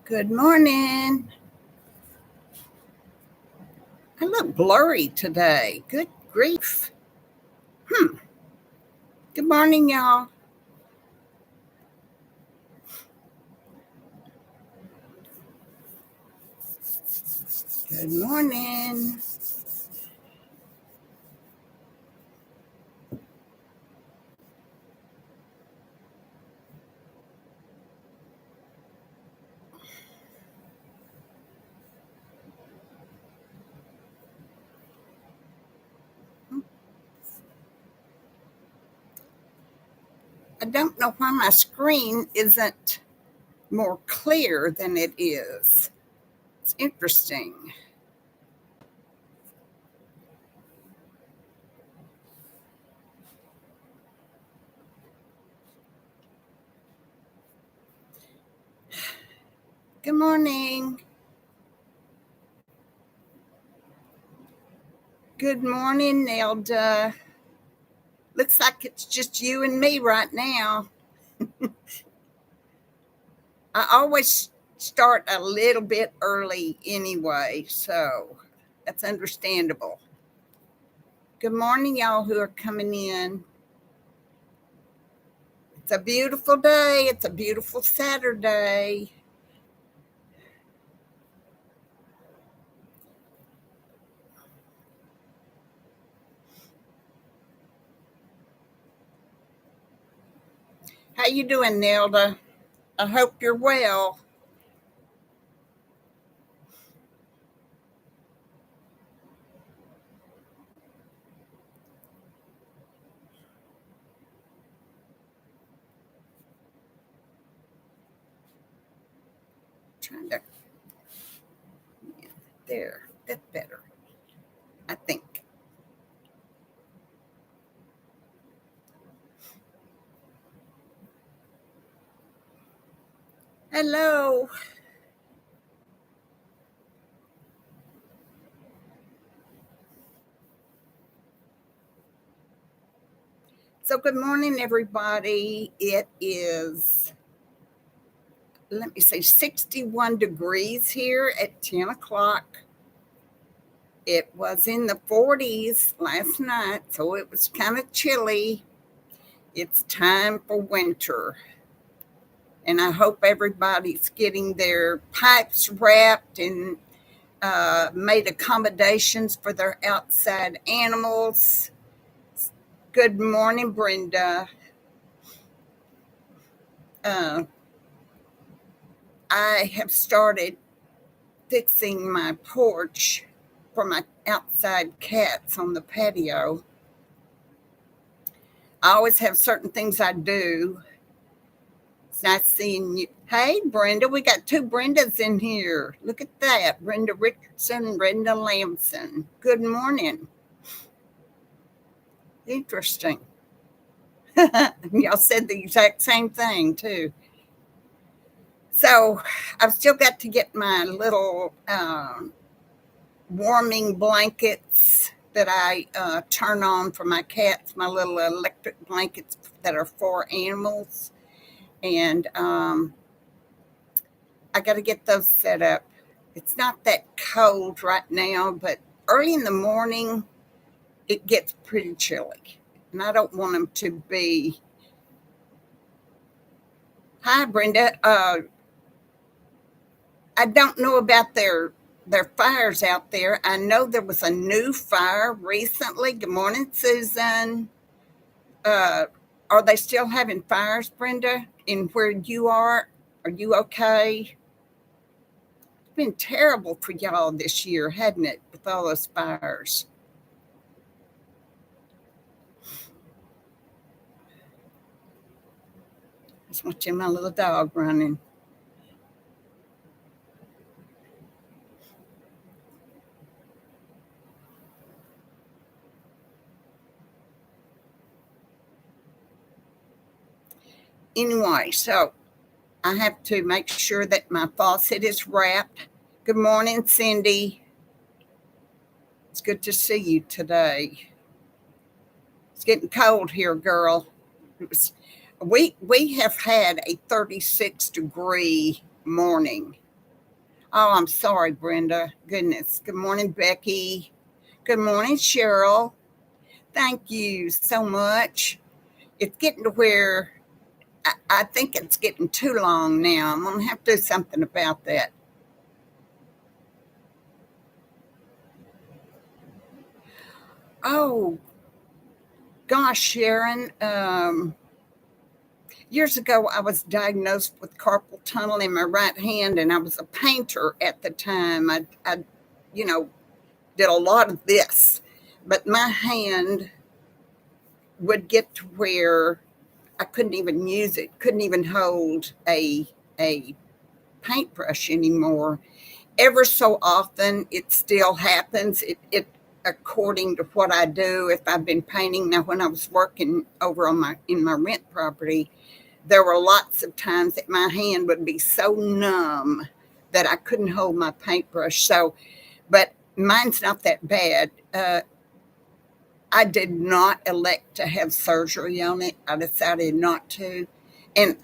Good morning. I look blurry today. Good grief. Good morning, y'all. Good morning. I don't know why my screen isn't more clear than it is. It's interesting. Good morning. Good morning, Nelda. Looks like it's just you and me right now. I always start a little bit early anyway, so that's understandable. Good morning, y'all who are coming in. It's a beautiful day. It's a beautiful Saturday. How you doing, Nelda? I hope you're well. Trying to there. That's better, I think. Hello. So good morning, everybody. It is, let me say, 61 degrees here at 10 o'clock. It was in the 40s last night, so it was kind of chilly. It's time for winter. And I hope everybody's getting their pipes wrapped and made accommodations for their outside animals. Good morning, Brenda. Uh, I have started fixing my porch for my outside cats on the patio. I always have certain things I do. It's nice seeing you. Hey, Brenda, we got two Brendas in here. Look at that. Brenda Richardson, Brenda Lamson. Good morning. Interesting. Y'all said the exact same thing, too. So I've still got to get my little warming blankets that I turn on for my cats, my little electric blankets that are for animals. And I got to get those set up. It's not that cold right now, but early in the morning, it gets pretty chilly. And I don't want them to be. Hi, Brenda. I don't know about their fires out there. I know there was a new fire recently. Good morning, Susan. Uh, are they still having fires, Brenda, in where you are? Are you okay? It's been terrible for y'all this year, hadn't it, with all those fires? Just watching my little dog running. Anyway, so I have to make sure that my faucet is wrapped. Good morning, Cindy. It's good to see you today. It's getting cold here, girl. It was, we have had a 36-degree morning. Oh, I'm sorry, Brenda. Goodness. Good morning, Becky. Good morning, Cheryl. Thank you so much. It's getting to where I think it's getting too long now. I'm going to have to do something about that. Oh, gosh, Sharon. Years ago, I was diagnosed with carpal tunnel in my right hand, and I was a painter at the time. I you know, did a lot of this, but my hand would get to where I couldn't even use it, couldn't even hold a paintbrush anymore. Ever so often, it still happens. It according to what I do, if I've been painting. Now, when I was working over on my rent property, there were lots of times that my hand would be so numb that I couldn't hold my paintbrush. So, but mine's not that bad. I did not elect to have surgery on it. I decided not to. And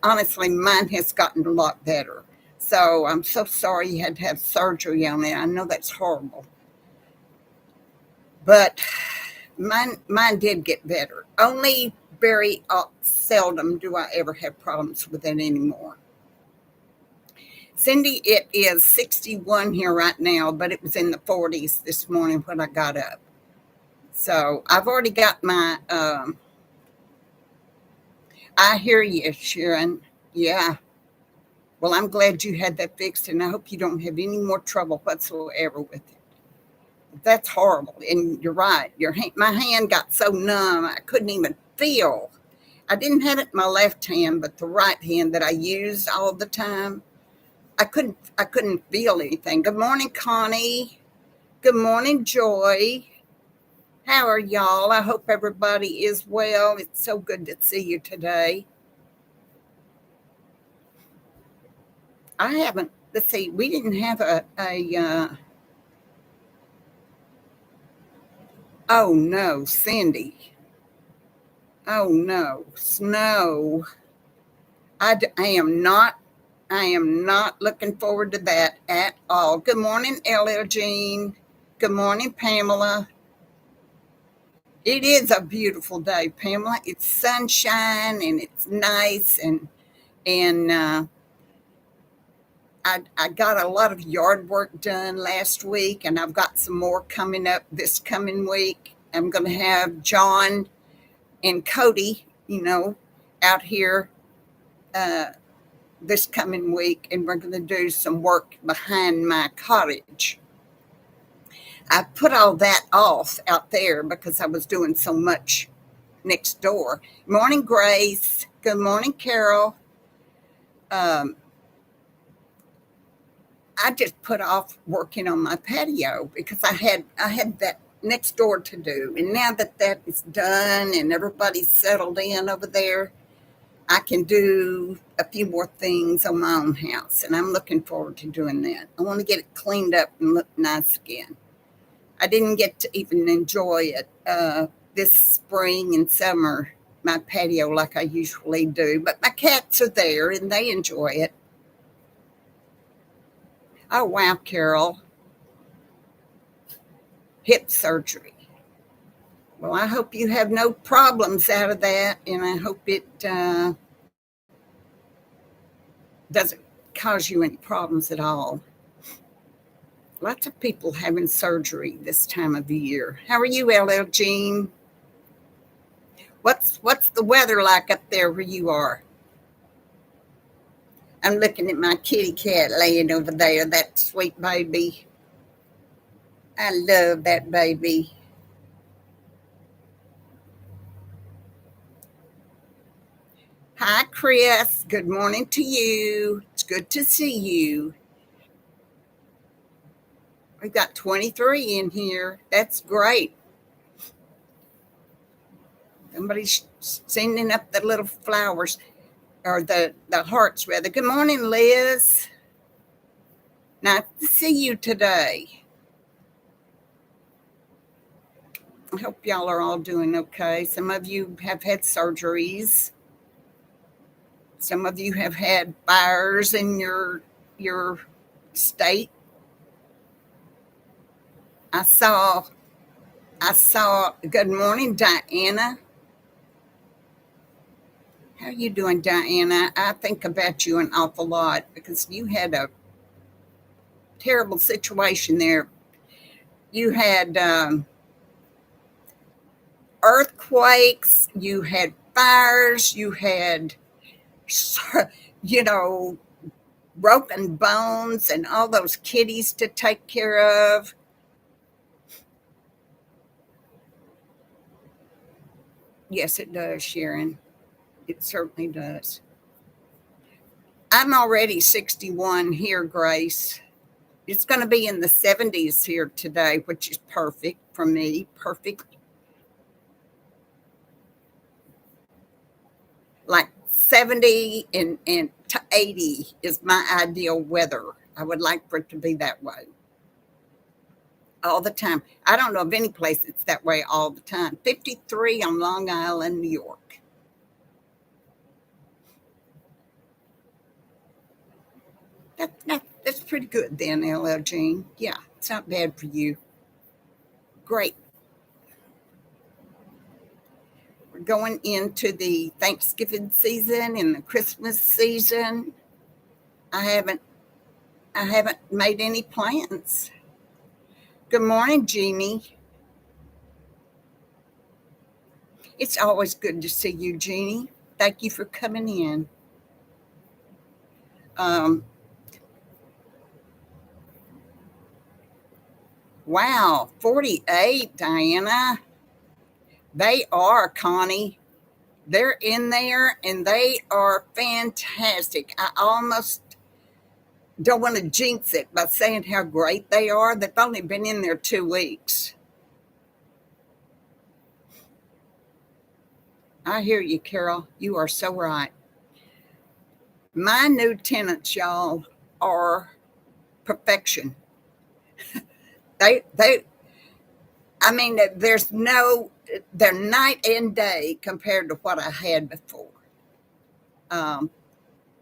honestly, mine has gotten a lot better. So I'm so sorry you had to have surgery on it. I know that's horrible. But mine did get better. Only very seldom do I ever have problems with it anymore. Cindy, it is 61 here right now, but it was in the 40s this morning when I got up. So I've already got my, I hear you, Sharon. Yeah. Well, I'm glad you had that fixed, and I hope you don't have any more trouble whatsoever with it. That's horrible. And you're right. My hand got so numb, I couldn't even feel. I didn't have it in my left hand, but the right hand that I used all the time, I couldn't feel anything. Good morning, Connie. Good morning, Joy. How are y'all? I hope everybody is well. It's so good to see you today. I haven't. Let's see. We didn't have a. Oh no, Cindy. Oh no, snow. I am not. I am not looking forward to that at all. Good morning, LL Jean. Good morning, Pamela. It is a beautiful day, Pamela. It's sunshine and it's nice and I got a lot of yard work done last week, and I've got some more coming up this coming week. I'm going to have John and Cody, out here uh, this coming week, and we're going to do some work behind my cottage. I put all that off out there because I was doing so much next door. Morning, Grace. Good morning, Carol. Um, I just put off working on my patio because I had that next door to do, and now that that is done and everybody's settled in over there, I can do a few more things on my own house, and I'm looking forward to doing that. I want to get it cleaned up and look nice again. I didn't get to even enjoy it this spring and summer, my patio, like I usually do, but my cats are there and they enjoy it. Oh, wow, Carol, hip surgery. Well, I hope you have no problems out of that, and I hope it doesn't cause you any problems at all. Lots of people having surgery this time of the year. How are you, LL Jean? What's the weather like up there where you are? I'm looking at my kitty cat laying over there, that sweet baby. I love that baby. Hi, Chris. Good morning to you. It's good to see you. We've got 23 in here. That's great. Somebody's sending up the little flowers, or the hearts, rather. Good morning, Liz. Nice to see you today. I hope y'all are all doing okay. Some of you have had surgeries. Some of you have had fires in your state. I saw, good morning, Diana. How you doing, Diana? I think about you an awful lot because you had a terrible situation there. You had earthquakes, you had fires, you had, you know, broken bones and all those kitties to take care of. Yes, it does, Sharon. It certainly does. I'm already 61 here, Grace. It's going to be in the 70s here today, which is perfect for me. Perfect. Like 70 and to 80 is my ideal weather. I would like for it to be that way all the time. I don't know of any place that's that way all the time. 53 on Long Island, New York. That's pretty good then, LL Jean. Yeah, it's not bad for you. Great. We're going into the Thanksgiving season and the Christmas season. I haven't I haven't made any plans. Good morning, Jeannie. It's always good to see you, Jeannie. Thank you for coming in. Um, wow, 48, Diana. They are, Connie. They're in there and they are fantastic. I almost don't want to jinx it by saying how great they are. They've only been in there 2 weeks. I hear you, Carol. You are so right. My new tenants, y'all, are perfection. They, I mean, there's no, they're night and day compared to what I had before. Um,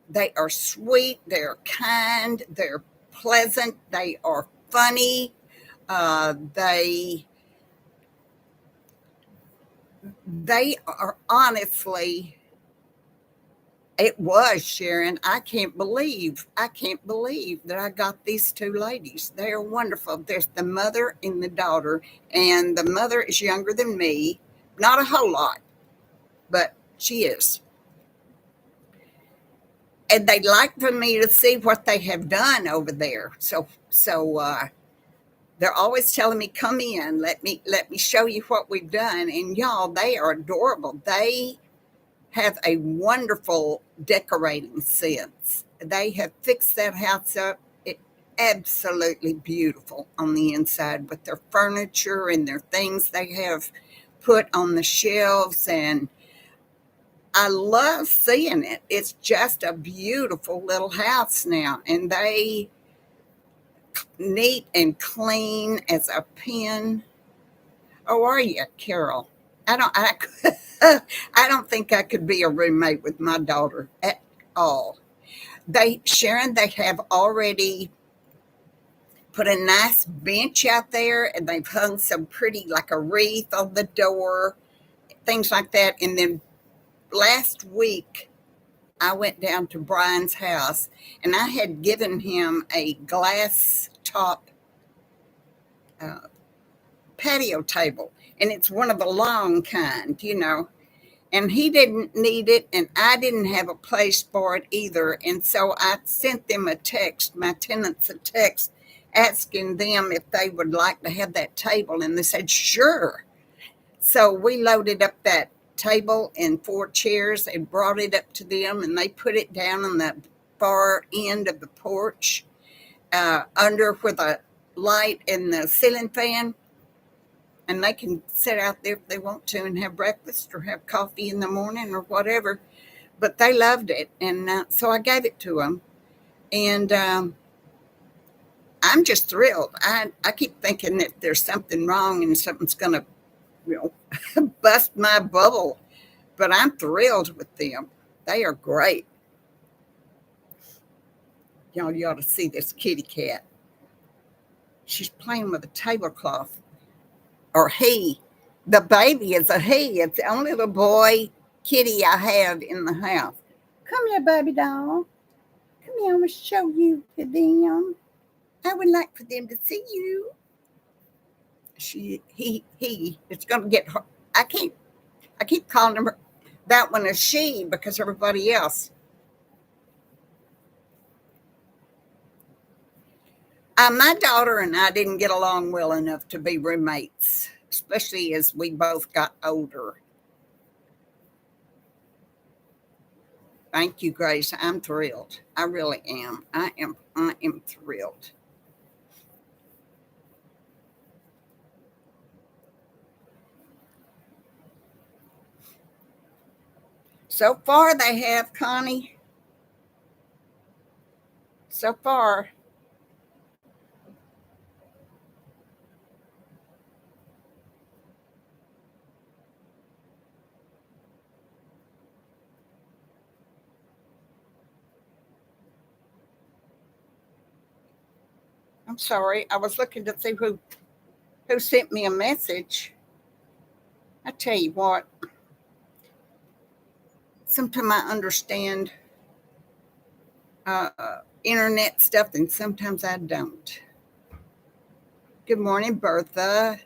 they are sweet, they're kind, they're pleasant, they are funny. They are honestly, it was, Sharon. I can't believe that I got these two ladies. They are wonderful. There's the mother and the daughter, and the mother is younger than me. Not a whole lot, but she is. And they'd like for me to see what they have done over there. So they're always telling me, "Come in, let me show you what we've done." And y'all, they are adorable. They have a wonderful decorating sense. They have fixed that house up absolutely beautiful on the inside with their furniture and their things they have put on the shelves. And I love seeing it. It's just a beautiful little house now. And they neat and clean as a pin. Oh, are you, Carol? I I don't think I could be a roommate with my daughter at all. They, Sharon, they have already put a nice bench out there and they've hung some pretty, like a wreath on the door, things like that. And then last week, I went down to Brian's house and I had given him a glass top uh, patio table. And it's one of the long kind, and he didn't need it and I didn't have a place for it either. And so I sent them a text, my tenants a text, asking them if they would like to have that table, and they said sure. So we loaded up that table and 4 chairs and brought it up to them, and they put it down on the far end of the porch, under where the light and the ceiling fan, and they can sit out there if they want to and have breakfast or have coffee in the morning or whatever. But they loved it, and so I gave it to them, and I'm just thrilled. I keep thinking that there's something wrong and something's going to, bust my bubble, but I'm thrilled with them. They are great. Y'all, you ought to see this kitty cat. She's playing with a tablecloth. Or he. The baby is a he. It's the only little boy kitty I have in the house. Come here, baby doll. Come here, I'm going to show you to them. I would like for them to see you. He. It's going to get hard. I keep calling her that one a she because everybody else. My daughter and I didn't get along well enough to be roommates, especially as we both got older. Thank you, Grace. I'm thrilled. I really am. I am thrilled. So far they have, Connie. So far. I'm sorry. I was looking to see who sent me a message. I tell you what, sometimes I understand internet stuff and sometimes I don't. Good morning, Bertha.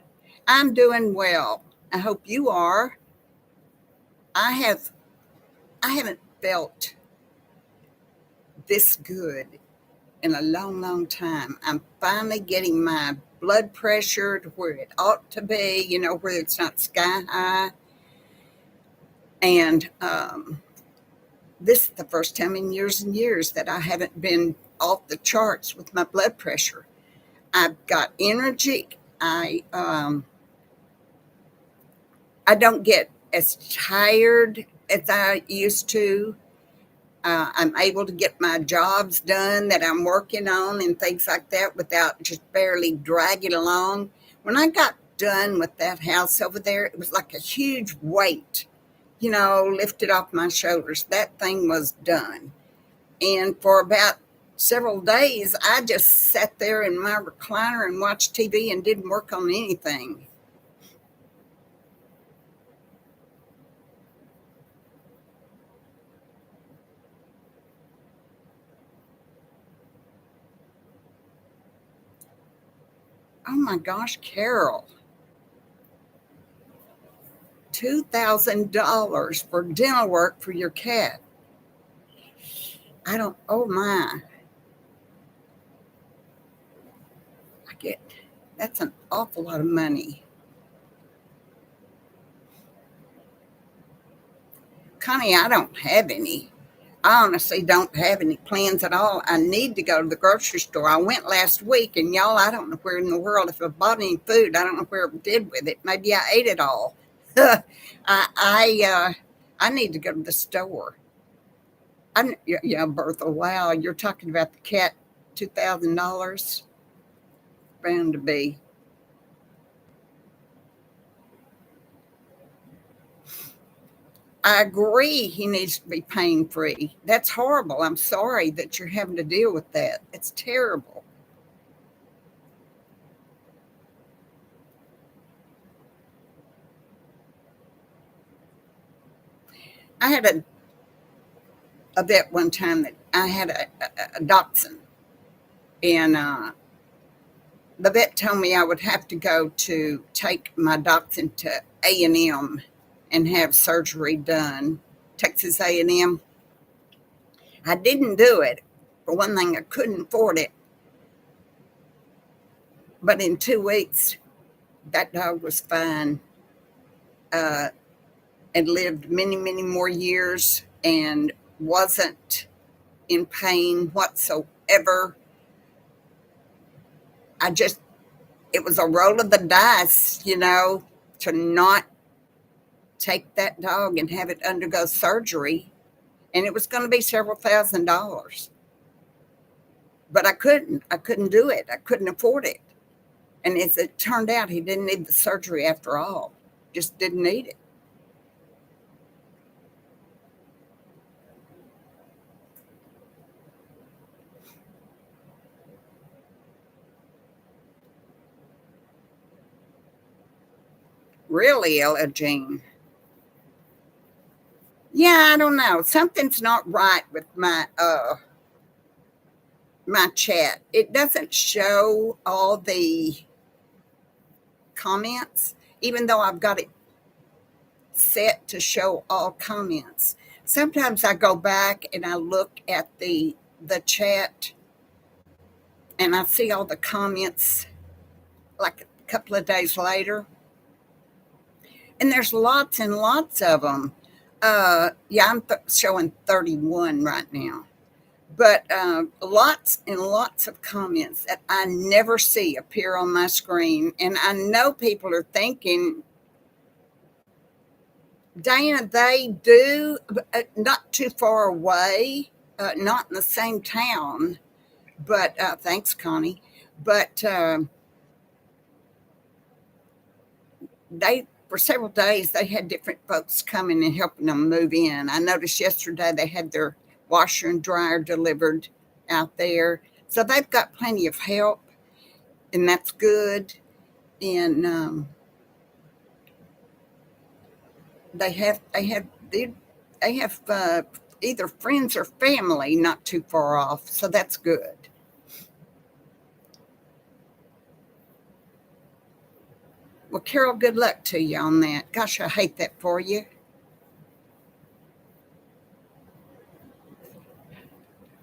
I'm doing well. I hope you are. I have I haven't felt this good in a long, long time. I'm finally getting my blood pressure to where it ought to be, where it's not sky high. And this is the first time in years and years that I haven't been off the charts with my blood pressure. I've got energy. I don't get as tired as I used to. I'm able to get my jobs done that I'm working on and things like that without just barely dragging along. When I got done with that house over there, it was like a huge weight, lifted off my shoulders. That thing was done. And for about several days, I just sat there in my recliner and watched TV and didn't work on anything. Oh my gosh, Carol, $2,000 for dental work for your cat. I don't, oh my, I get, that's an awful lot of money. Connie, I don't have any. I honestly don't have any plans at all. I need to go to the grocery store. I went last week, and y'all, I don't know where in the world, if I bought any food, I don't know where I did with it. Maybe I ate it all. I need to go to the store. Yeah, Bertha. Wow, you're talking about the cat, $2,000, bound to be. I agree. He needs to be pain free. That's horrible. I'm sorry that you're having to deal with that. It's terrible. I had a vet one time that I had a dachshund, and the vet told me I would have to go to take my dachshund to A&M and have surgery done. Texas A&M. I didn't do it. For one thing, I couldn't afford it. But in 2 weeks, that dog was fine uh, and lived many, many more years and wasn't in pain whatsoever. I just, it was a roll of the dice, to not take that dog and have it undergo surgery. And it was going to be several $1,000s. But I couldn't. I couldn't do it. I couldn't afford it. And as it turned out, he didn't need the surgery after all. Just didn't need it. Really, Ella Jean. Yeah, I don't know. Something's not right with my chat. It doesn't show all the comments, even though I've got it set to show all comments. Sometimes I go back and I look at the chat and I see all the comments like a couple of days later. And there's lots and lots of them. Yeah, I'm showing 31 right now. But lots and lots of comments that I never see appear on my screen. And I know people are thinking, Diana, they do, not too far away, not in the same town, but thanks, Connie. But they, for several days, they had different folks coming and helping them move in. I noticed yesterday they had their washer and dryer delivered out there. So they've got plenty of help, and that's good. And they have either friends or family not too far off, so that's good. Well, Carol, good luck to you on that. Gosh, I hate that for you.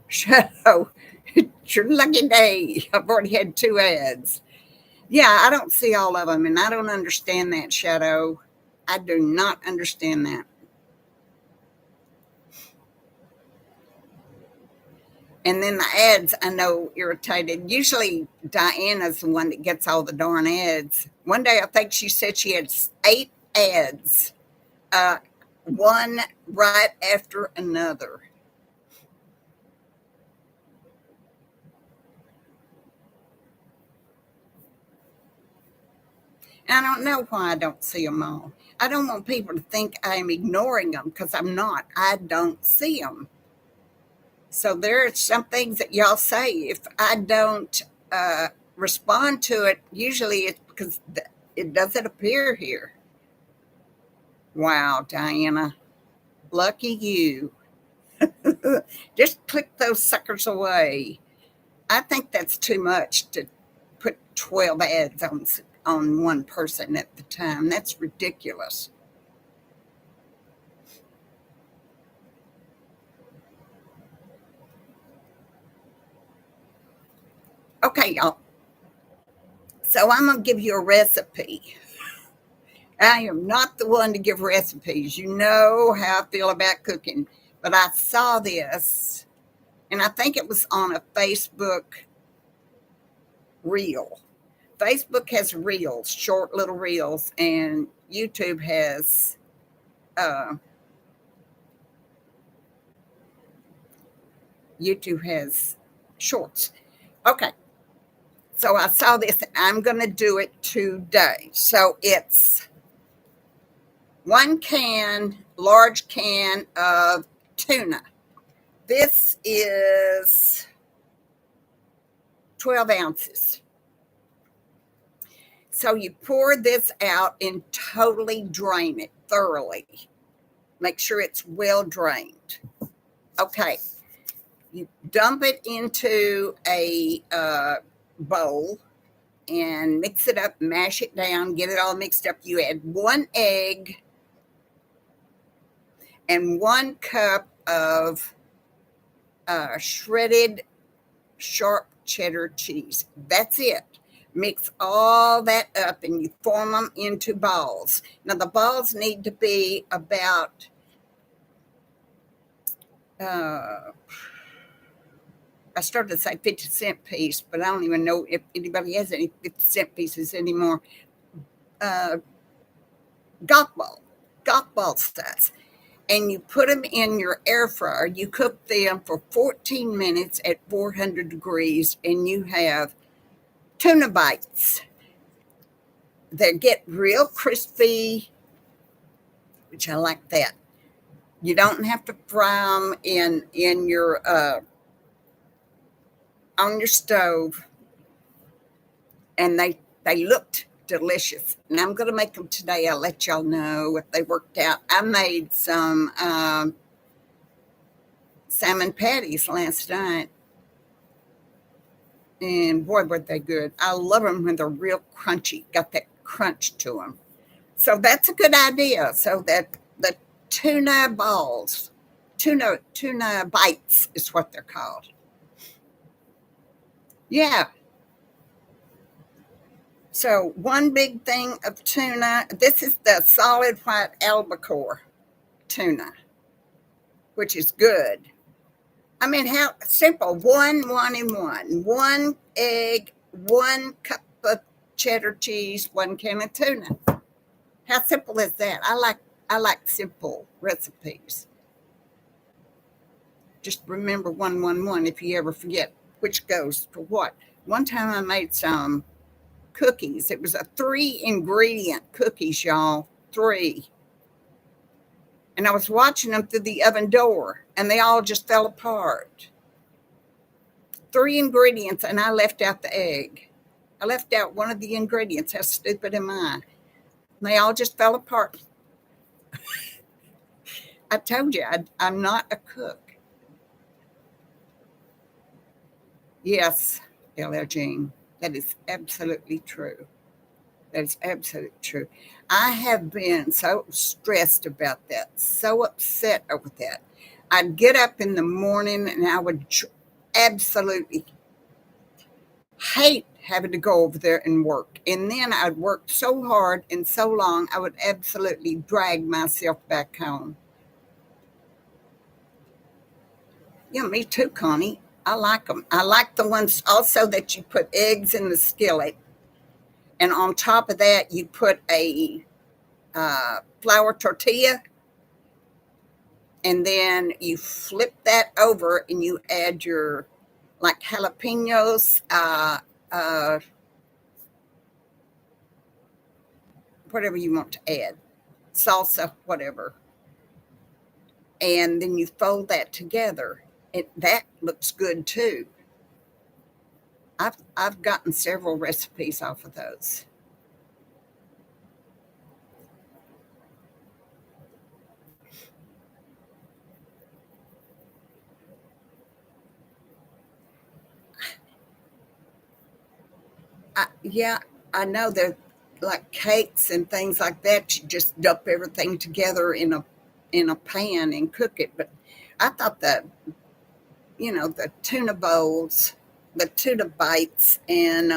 So, it's your lucky day. I've already had 2 ads. Yeah, I don't see all of them, and I don't understand that, Shadow. I do not understand that. And then the ads, I know, irritated. Usually Diana's the one that gets all the darn ads. One day I think she said she had 8 ads, uh, one right after another. And I don't know why I don't see them all. I don't want people to think I'm ignoring them because I'm not. I don't see them. So there are some things that y'all say. If I don't respond to it, usually it's because it doesn't appear here. Wow, Diana, lucky you. Just click those suckers away. I think that's too much to put 12 ads on one person at the time. That's ridiculous. Okay, y'all. So I'm going to give you a recipe. I am not the one to give recipes. You know how I feel about cooking. But I saw this, and I think it was on a Facebook reel. Facebook has reels, short little reels, and uh, YouTube has shorts. Okay, so I saw this, and I'm going to do it today. So it's large can of tuna. This is 12 ounces. So you pour this out and totally drain it thoroughly. Make sure it's well drained. Okay. You dump it into a bowl and mix it up, mash it down, get it all mixed up. You add 1 egg and 1 cup of shredded sharp cheddar cheese. That's it. Mix all that up and you form them into balls. Now, the balls need to be about I started to say 50-cent piece, but I don't even know if anybody has any 50-cent pieces anymore. Uh, golf ball size. And you put them in your air fryer. You cook them for 14 minutes at 400 degrees, and you have tuna bites. They get real crispy, which I like that. You don't have to fry them in your on your stove, and they looked delicious. And I'm going to make them today. I'll let y'all know if they worked out. I made some salmon patties last night. And boy, were they good. I love them when they're real crunchy, got that crunch to them. So that's a good idea. So that the tuna balls, tuna bites is what they're called. Yeah. So one big thing of tuna. This is the solid white albacore tuna, which is good. I mean, how simple. One, and one. One egg, 1 cup of cheddar cheese, 1 can of tuna. How simple is that? I like simple recipes. Just remember 111 if you ever forget which goes to what. One time I made some cookies. It was a 3-ingredient cookies, y'all. 3. And I was watching them through the oven door, and they all just fell apart. 3 ingredients, and I left out the egg. I left out one of the ingredients. How stupid am I? And they all just fell apart. I told you, I'm not a cook. Yes, LL Jean, that is absolutely true. That is absolutely true. I have been so stressed about that, so upset over that. I'd get up in the morning and I would absolutely hate having to go over there and work. And then I'd work so hard and so long, I would absolutely drag myself back home. Yeah, me too, Connie. I like them. I like the ones also that you put eggs in the skillet. And on top of that, you put a flour tortilla. And then you flip that over and you add your like jalapenos, whatever you want to add, salsa, whatever. And then you fold that together. That looks good too. I've gotten several recipes off of those. Yeah, I know they're like cakes and things like that. You just dump everything together in a pan and cook it. But I thought that the tuna bowls, the tuna bites, and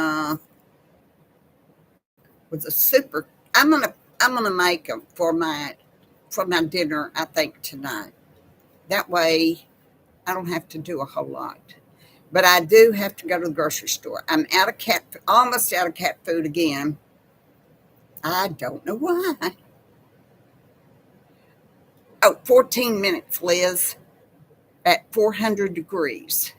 was a super. I'm gonna make them for my dinner. I think tonight. That way, I don't have to do a whole lot. But I do have to go to the grocery store. I'm out of almost out of cat food again. I don't know why. Oh, 14 minutes, Liz, at 400 degrees.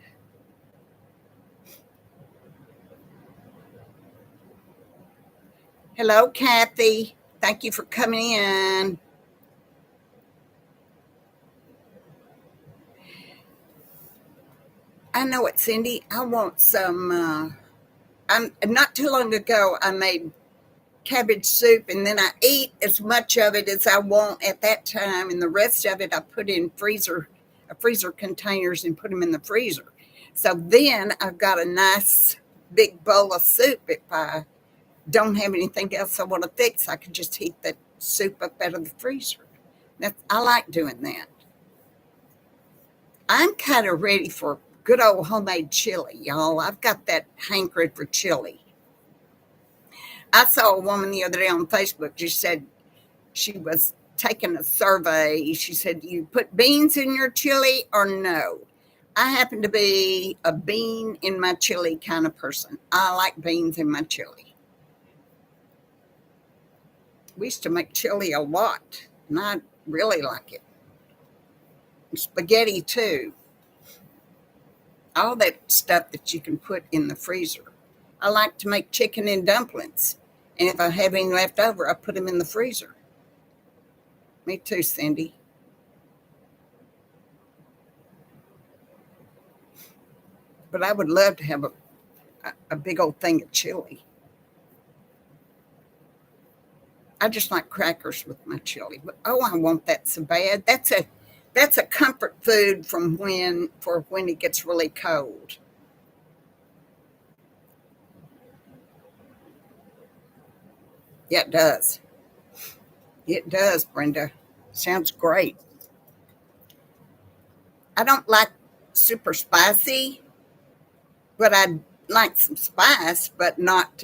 Hello, Kathy. Thank you for coming in. I know it, Cindy. I want some. I'm not too long ago. I made cabbage soup, and then I eat as much of it as I want at that time, and the rest of it I put in freezer containers and put them in the freezer. So then I've got a nice big bowl of soup. If I don't have anything else I want to fix, I can just heat that soup up out of the freezer. I like doing that. I'm kind of ready for good old homemade chili, y'all. I've got that hankering for chili. I saw a woman the other day on Facebook. She said she was taking a survey. She said, "Do you put beans in your chili or no?" I happen to be a bean in my chili kind of person. I like beans in my chili. We used to make chili a lot, and I really like it. Spaghetti, too. All that stuff that you can put in the freezer. I like to make chicken and dumplings. And if I have any left over, I put them in the freezer. Me too, Cindy. But I would love to have a big old thing of chili. I just like crackers with my chili. But oh, I want that so bad. That's a comfort food from when it gets really cold. Yeah, it does. It does, Brenda. Sounds great. I don't like super spicy, but I like some spice, but not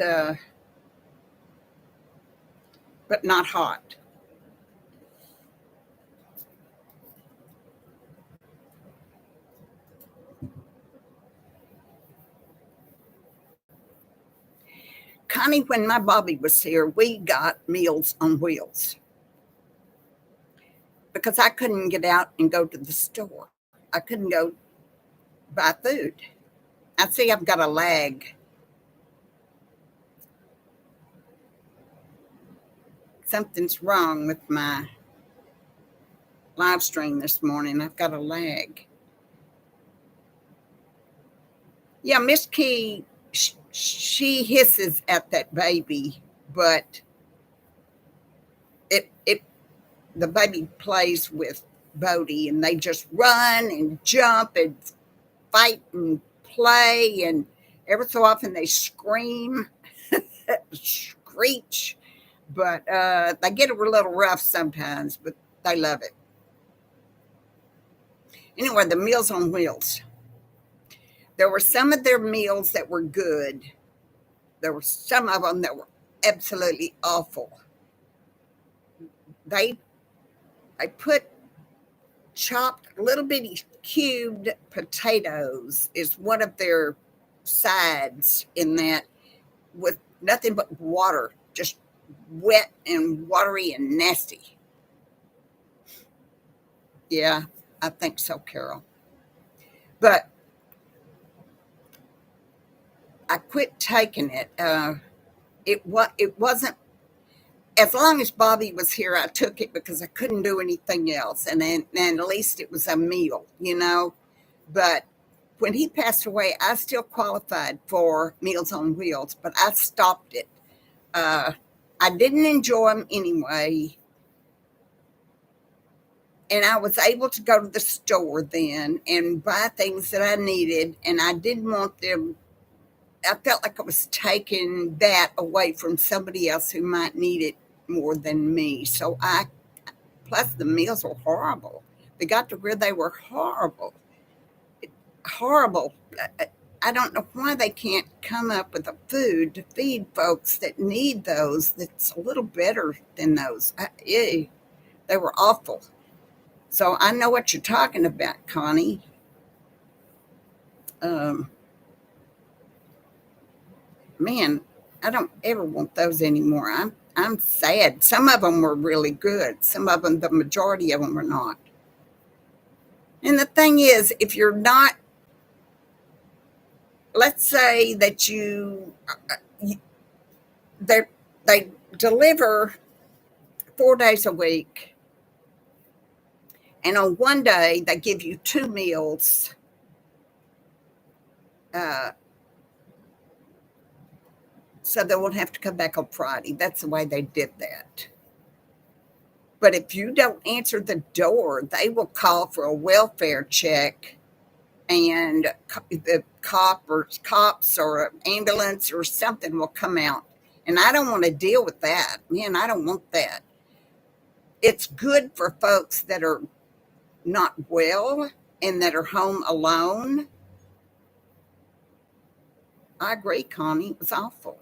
hot. Connie, when my Bobby was here, we got Meals on Wheels because I couldn't get out and go to the store. I couldn't go buy food. I see I've got a lag. Something's wrong with my live stream this morning. I've got a lag. Yeah, Miss Key, she hisses at that baby, but it the baby plays with Bodie, and they just run and jump and fight and play, and every so often they scream, screech, but they get a little rough sometimes, but they love it. Anyway, the Meals on Wheels. There were some of their meals that were good. There were some of them that were absolutely awful. They I put chopped little bitty cubed potatoes is one of their sides in that, with nothing but water, just wet and watery and nasty. Yeah, I think so, Carol. But I quit taking it. It wasn't, as long as Bobby was here. I took it because I couldn't do anything else, and at least it was a meal, you know. But when he passed away, I still qualified for Meals on Wheels, but I stopped it. Uh, I didn't enjoy them anyway, and I was able to go to the store then and buy things that I needed, and I didn't want them. I felt like I was taking that away from somebody else who might need it more than me. So I, plus the meals were horrible. They got to where they were horrible, horrible. I don't know why they can't come up with a food to feed folks that need those that's a little better than those. They were awful. So I know what you're talking about, Connie. Um, Man, I don't ever want those anymore. I'm sad. Some of them were really good. Some of them, the majority of them, were not. And the thing is, if you're not, let's say that they they deliver 4 days a week, and on one day they give you two meals. Uh, so they won't have to come back on Friday. That's the way they did that. But if you don't answer the door, they will call for a welfare check, and the cops or an ambulance or something will come out. And I don't want to deal with that. Man, I don't want that. It's good for folks that are not well and that are home alone. I agree, Connie. It was awful.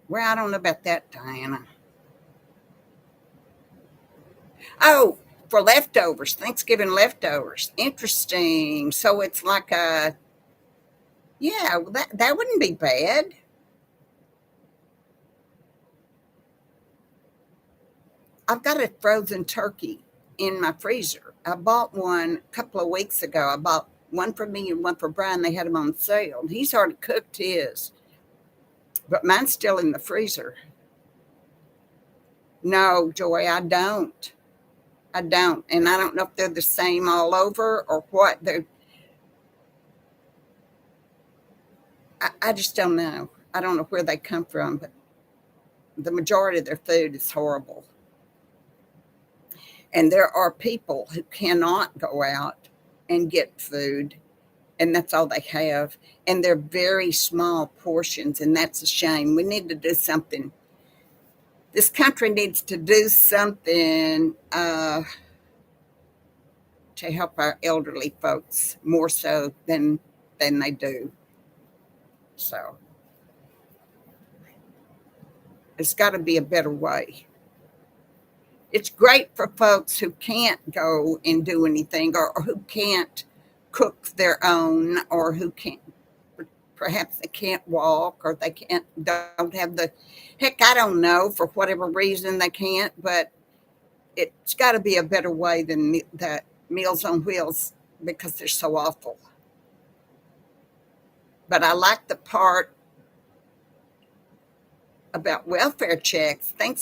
Well, I don't know about that, Diana. Oh, for leftovers, Thanksgiving leftovers. Interesting. So it's like a, yeah, well, that wouldn't be bad. I've got a frozen turkey in my freezer. I bought one a couple of weeks ago. I bought one for me and one for Brian. They had them on sale. He's already cooked his, but mine's still in the freezer. No, Joy, I don't. I don't. And I don't know if they're the same all over or what. They're, I just don't know. I don't know where they come from, but the majority of their food is horrible. And there are people who cannot go out and get food, and that's all they have. And they're very small portions, and that's a shame. We need to do something. This country needs to do something to help our elderly folks more so than they do. So it's got to be a better way. It's great for folks who can't go and do anything, or who can't cook their own, or who can't, perhaps they can't walk, or they can't don't have the heck, I don't know, for whatever reason they can't. But it's got to be a better way than the Meals on Wheels, because they're so awful. But I like the part about welfare checks. Think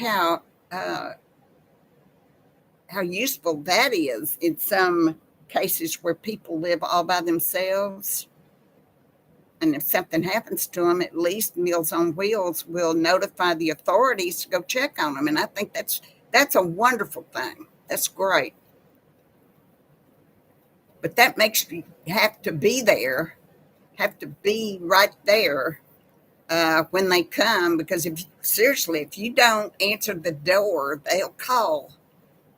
uh, how useful that is in some cases where people live all by themselves. And if something happens to them, at least Meals on Wheels will notify the authorities to go check on them. And I think that's a wonderful thing. That's great. But that makes you have to be there, have to be right there when they come. Because if you don't answer the door, they'll call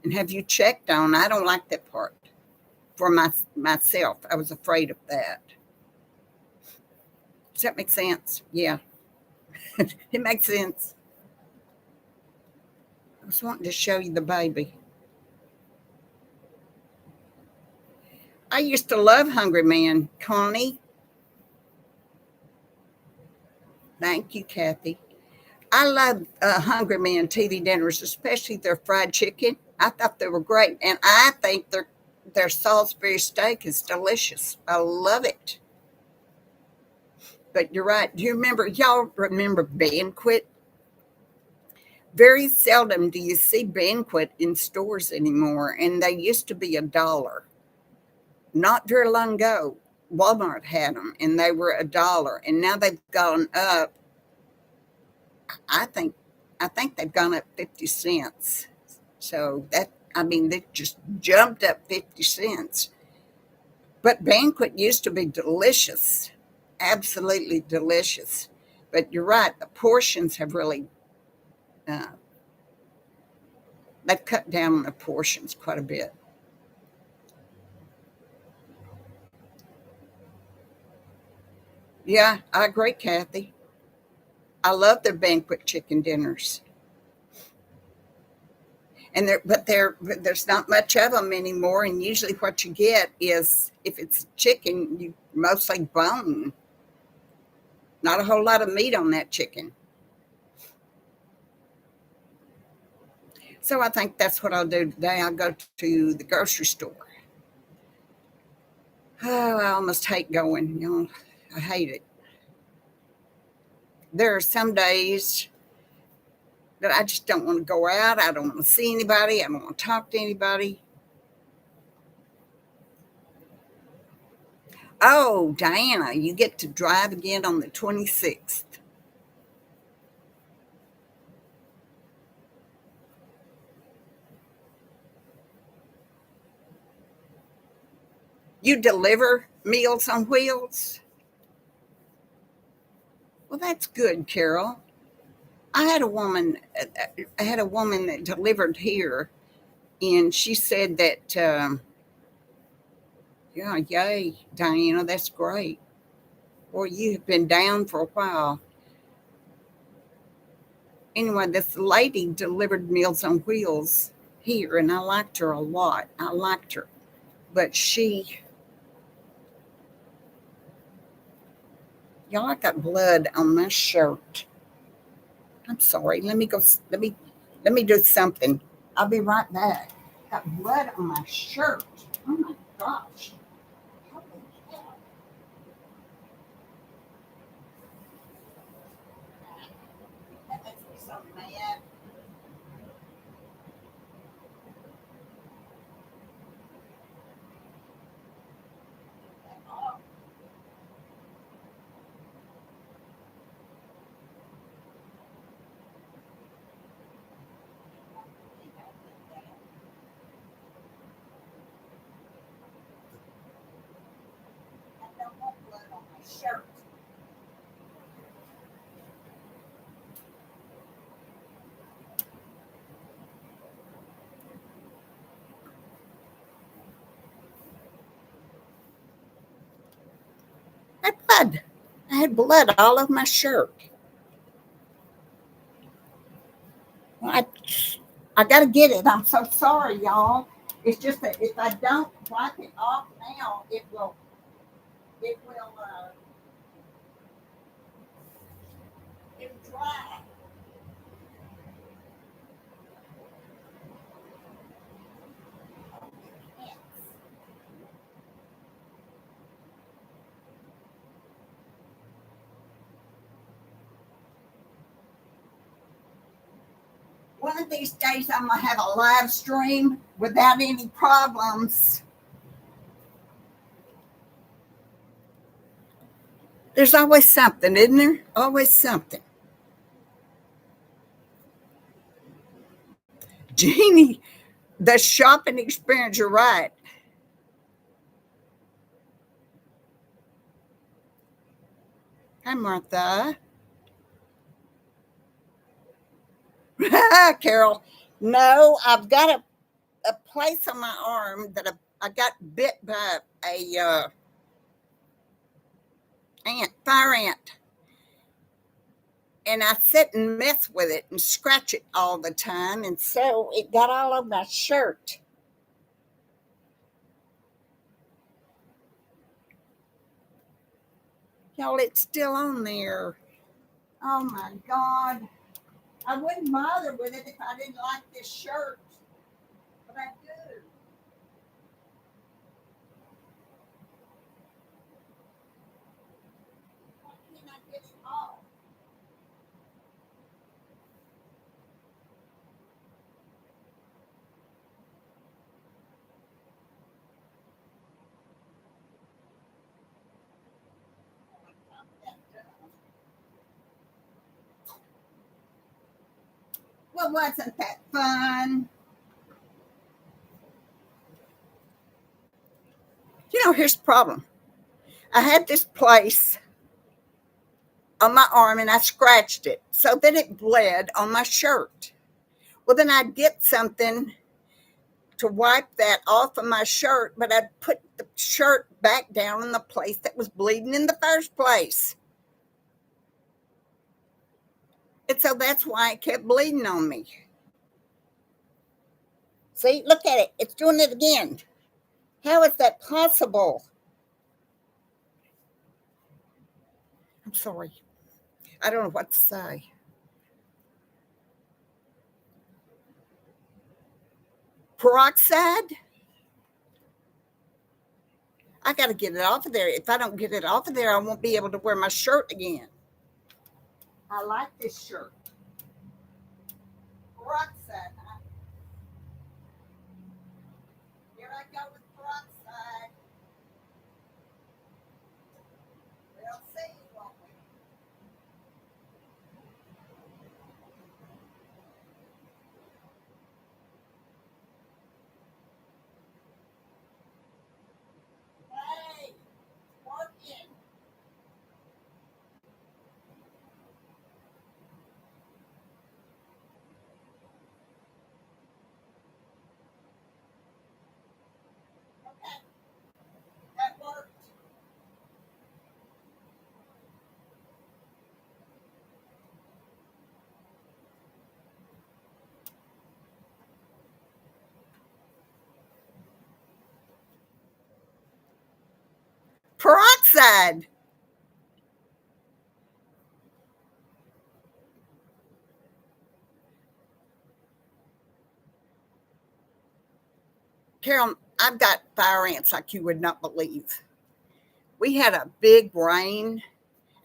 and have you checked on. I don't like that part for myself. I was afraid of that. Does that make sense? Yeah, it makes sense. I was wanting to show you the baby. I used to love Hungry Man, Connie. Thank you, Kathy. I love Hungry Man TV dinners, especially their fried chicken. I thought they were great, and I think their Salisbury steak is delicious. I love it. But you're right. Do you remember? Y'all remember Banquet? Very seldom do you see Banquet in stores anymore, and they used to be $1. Not very long ago, Walmart had them, and they were $1, and now they've gone up. I think I think they've gone up 50 cents. So they just jumped up 50 cents. But Banquet used to be delicious, absolutely delicious. But you're right, the portions have really uh, they've cut down on the portions quite a bit. Yeah, I agree, Kathy. I love their Banquet chicken dinners. And there's not much of them anymore. And usually, what you get is, if it's chicken, you mostly bone. Not a whole lot of meat on that chicken. So I think that's what I'll do today. I'll go to the grocery store. Oh, I almost hate going. I hate it. There are some days that I just don't want to go out. I don't want to see anybody. I don't want to talk to anybody. Oh, Diana, you get to drive again on the 26th. You deliver Meals on Wheels? Well, that's good, Carol. I had a woman that delivered here, and she said that, yeah, yay, Diana, that's great. Well, you have been down for a while. Anyway, this lady delivered Meals on Wheels here, and I liked her a lot. I liked her. But y'all, I got blood on my shirt. I'm sorry. Let me do something. I'll be right back. Got blood on my shirt. Oh my gosh. Holy cow. That makes me so mad. blood. I had blood all over my shirt. I got to get it. I'm so sorry, y'all. It's just that if I don't wipe it off now, it will it'll dry. Yes. One of these days, I'm gonna have a live stream without any problems. There's always something, isn't there? Always something. Jeannie, the shopping experience, you're right. Hi, Martha. Carol. No, I've got a place on my arm that I got bit by a fire ant. And I sit and mess with it and scratch it all the time. And so it got all over my shirt. Y'all, it's still on there. Oh my God. I wouldn't bother with it if I didn't like this shirt. But I do. Why can't I get it off? Well, wasn't that fun? Here's the problem. I had this place on my arm and I scratched it. So then it bled on my shirt. Well, then I'd get something to wipe that off of my shirt, but I'd put the shirt back down in the place that was bleeding in the first place. And so that's why it kept bleeding on me. See, look at it. It's doing it again. How is that possible? I'm sorry. I don't know what to say. Peroxide? I got to get it off of there. If I don't get it off of there, I won't be able to wear my shirt again. I like this shirt. Peroxide. Here I go with peroxide. We'll see, won't we? Hey, working. Okay, that worked. Peroxide. Carol, I've got fire ants like you would not believe. We had a big rain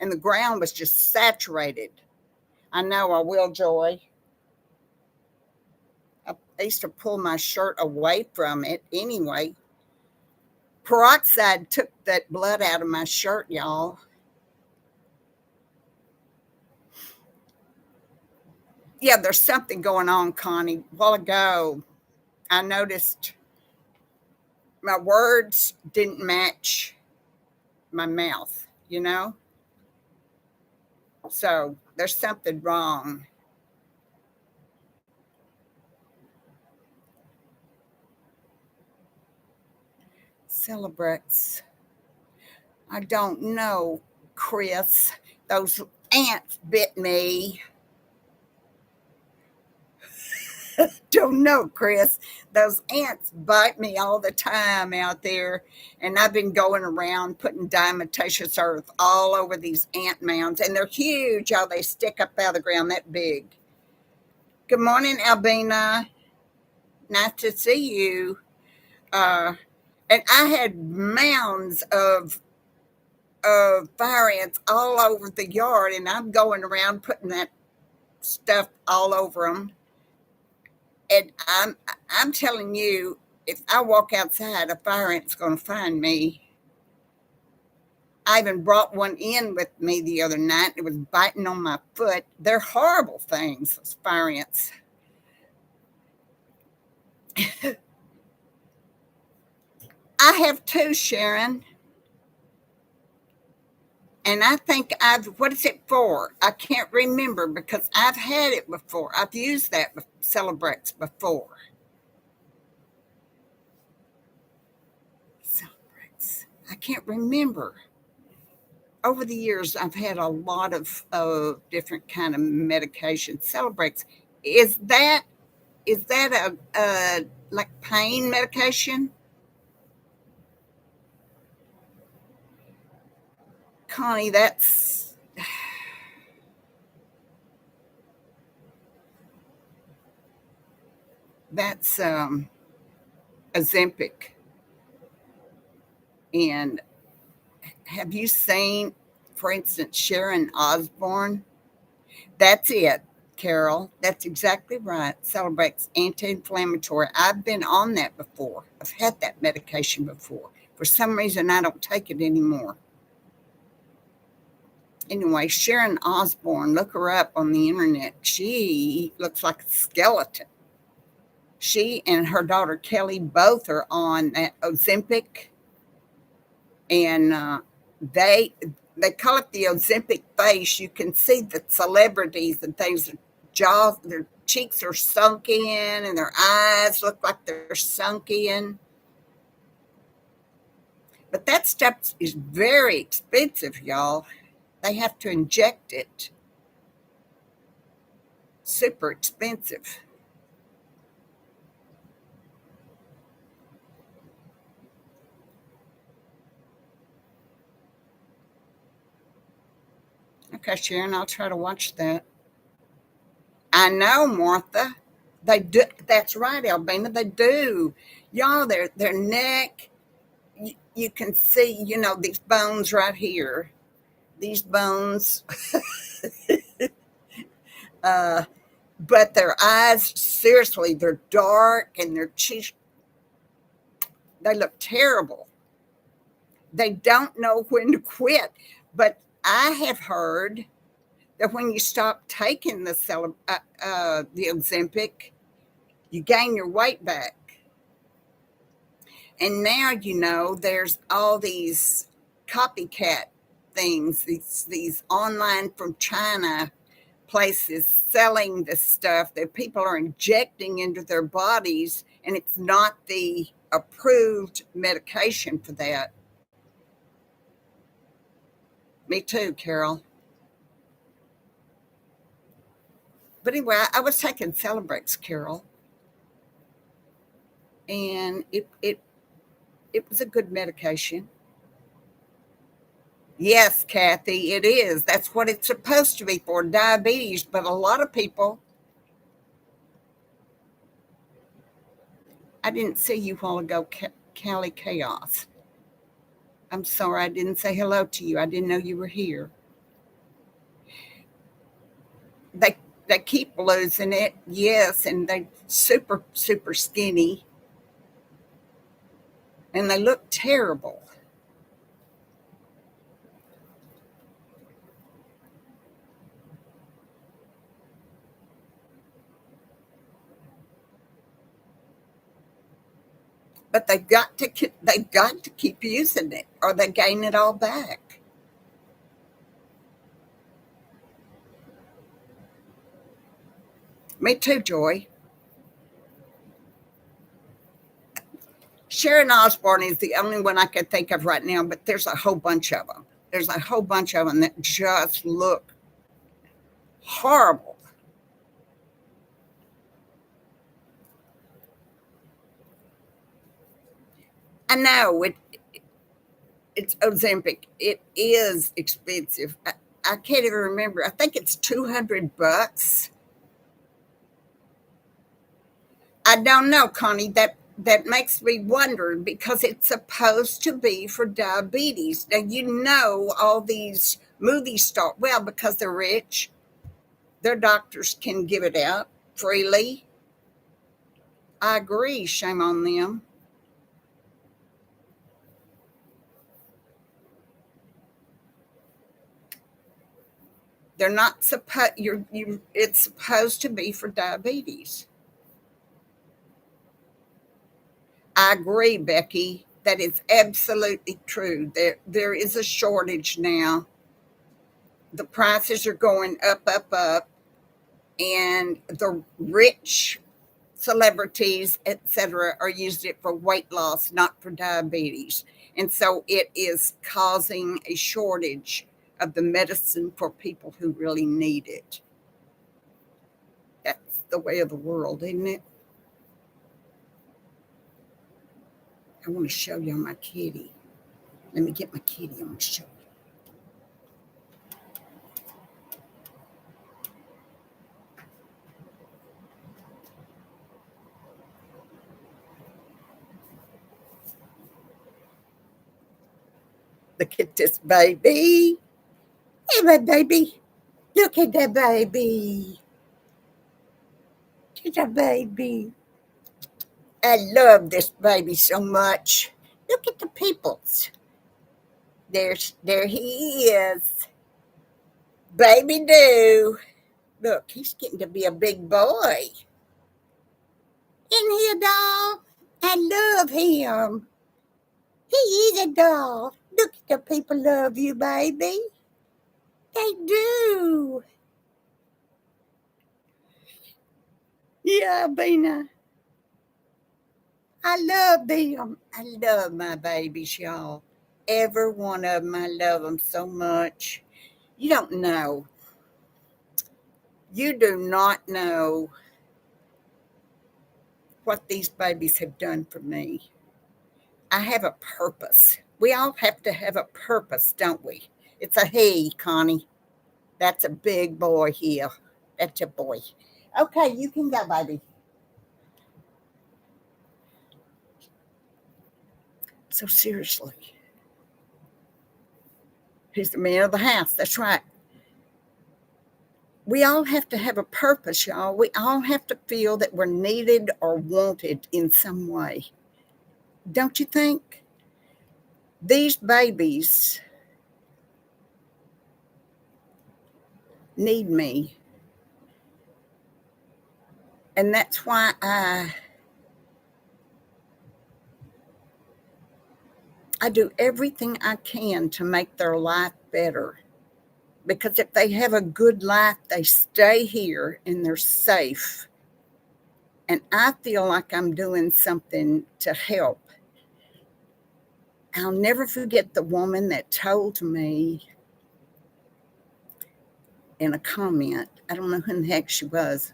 and the ground was just saturated. I know I will, Joy. I used to pull my shirt away from it anyway. Peroxide took that blood out of my shirt, y'all. Yeah, there's something going on, Connie. A while ago, I noticed my words didn't match my mouth, you know? So there's something wrong. Celebrex. I don't know. Chris, those ants bit me. Don't know, Chris. Those ants bite me all the time out there. And I've been going around putting diatomaceous earth all over these ant mounds. And they're huge. Oh, they stick up out of the ground that big. Good morning, Albina. Nice to see you. And I had mounds of fire ants all over the yard, and I'm going around putting that stuff all over them. And I'm telling you, if I walk outside, a fire ant's going to find me. I even brought one in with me the other night. It was biting on my foot. They're horrible things, those fire ants. I have two, Sharon. And I think what is it for? I can't remember because I've had it before. I've used that Celebrex before. Celebrex. I can't remember. Over the years, I've had a lot of different kind of medication. Celebrex. Is that a like pain medication? Connie, that's Ozempic. And have you seen, for instance, Sharon Osbourne? That's it, Carol. That's exactly right. Celebrex anti-inflammatory. I've been on that before. I've had that medication before. For some reason, I don't take it anymore. Anyway, Sharon Osbourne, look her up on the internet. She looks like a skeleton. She and her daughter Kelly both are on that Ozempic, and they call it the Ozempic face. You can see the celebrities and things. Their jaws, their cheeks are sunk in, and their eyes look like they're sunk in. But that stuff is very expensive, y'all. They have to inject it. Super expensive. Okay, Sharon, I'll try to watch that. I know, Martha. They do. That's right, Albina. They do. Y'all, their neck. You can see, these bones right here. These bones. But their eyes, seriously, they're dark and their cheeks. They look terrible. They don't know when to quit. But I have heard that when you stop taking the Ozempic, you gain your weight back. And now, there's all these copycat things, these online from China places selling this stuff that people are injecting into their bodies, and it's not the approved medication for that. Me too, Carol. But anyway, I was taking Celebrex, Carol, and it was a good medication. Yes, Kathy, it is. That's what it's supposed to be for, diabetes. But a lot of people, I didn't see you a while ago, Callie Chaos. I'm sorry, I didn't say hello to you. I didn't know you were here. They keep losing it, yes, and they super, super skinny. And they look terrible. But they've got to keep using it, or they gain it all back. Me too, Joy. Sharon Osbourne is the only one I can think of right now, but there's a whole bunch of them. There's a whole bunch of them that just look horrible. I know it's Ozempic. It is expensive. I can't even remember. I think it's $200. I don't know, Connie. That makes me wonder because it's supposed to be for diabetes. Now you know all these movie stars. Well, because they're rich, their doctors can give it out freely. I agree. Shame on them. They're not supposed. You. It's supposed to be for diabetes. I agree, Becky. That is absolutely true. There is a shortage now. The prices are going up, up, up, and the rich celebrities, etc., are using it for weight loss, not for diabetes. And so it is causing a shortage of the medicine for people who really need it. That's the way of the world, isn't it? I want to show y'all my kitty. Let me get my kitty. I want to show you. Look at this baby. Hey, my baby. Look at that baby. She's a baby. I love this baby so much. Look at the peoples. There he is. Baby do. Look, he's getting to be a big boy. Isn't he a doll? I love him. He is a doll. Look at the people love you, baby. They do. Yeah, Bina. I love them. I love my babies, y'all. Every one of them, I love them so much. You don't know. You do not know what these babies have done for me. I have a purpose. We all have to have a purpose, don't we? It's a he, Connie. That's a big boy here. That's a boy. Okay, you can go, baby. So seriously, he's the man of the house. That's right. We all have to have a purpose, y'all. We all have to feel that we're needed or wanted in some way. Don't you think? These babies need me. And that's why I do everything I can to make their life better. Because if they have a good life, they stay here and they're safe. And I feel like I'm doing something to help. I'll never forget the woman that told me in a comment, I don't know who the heck she was,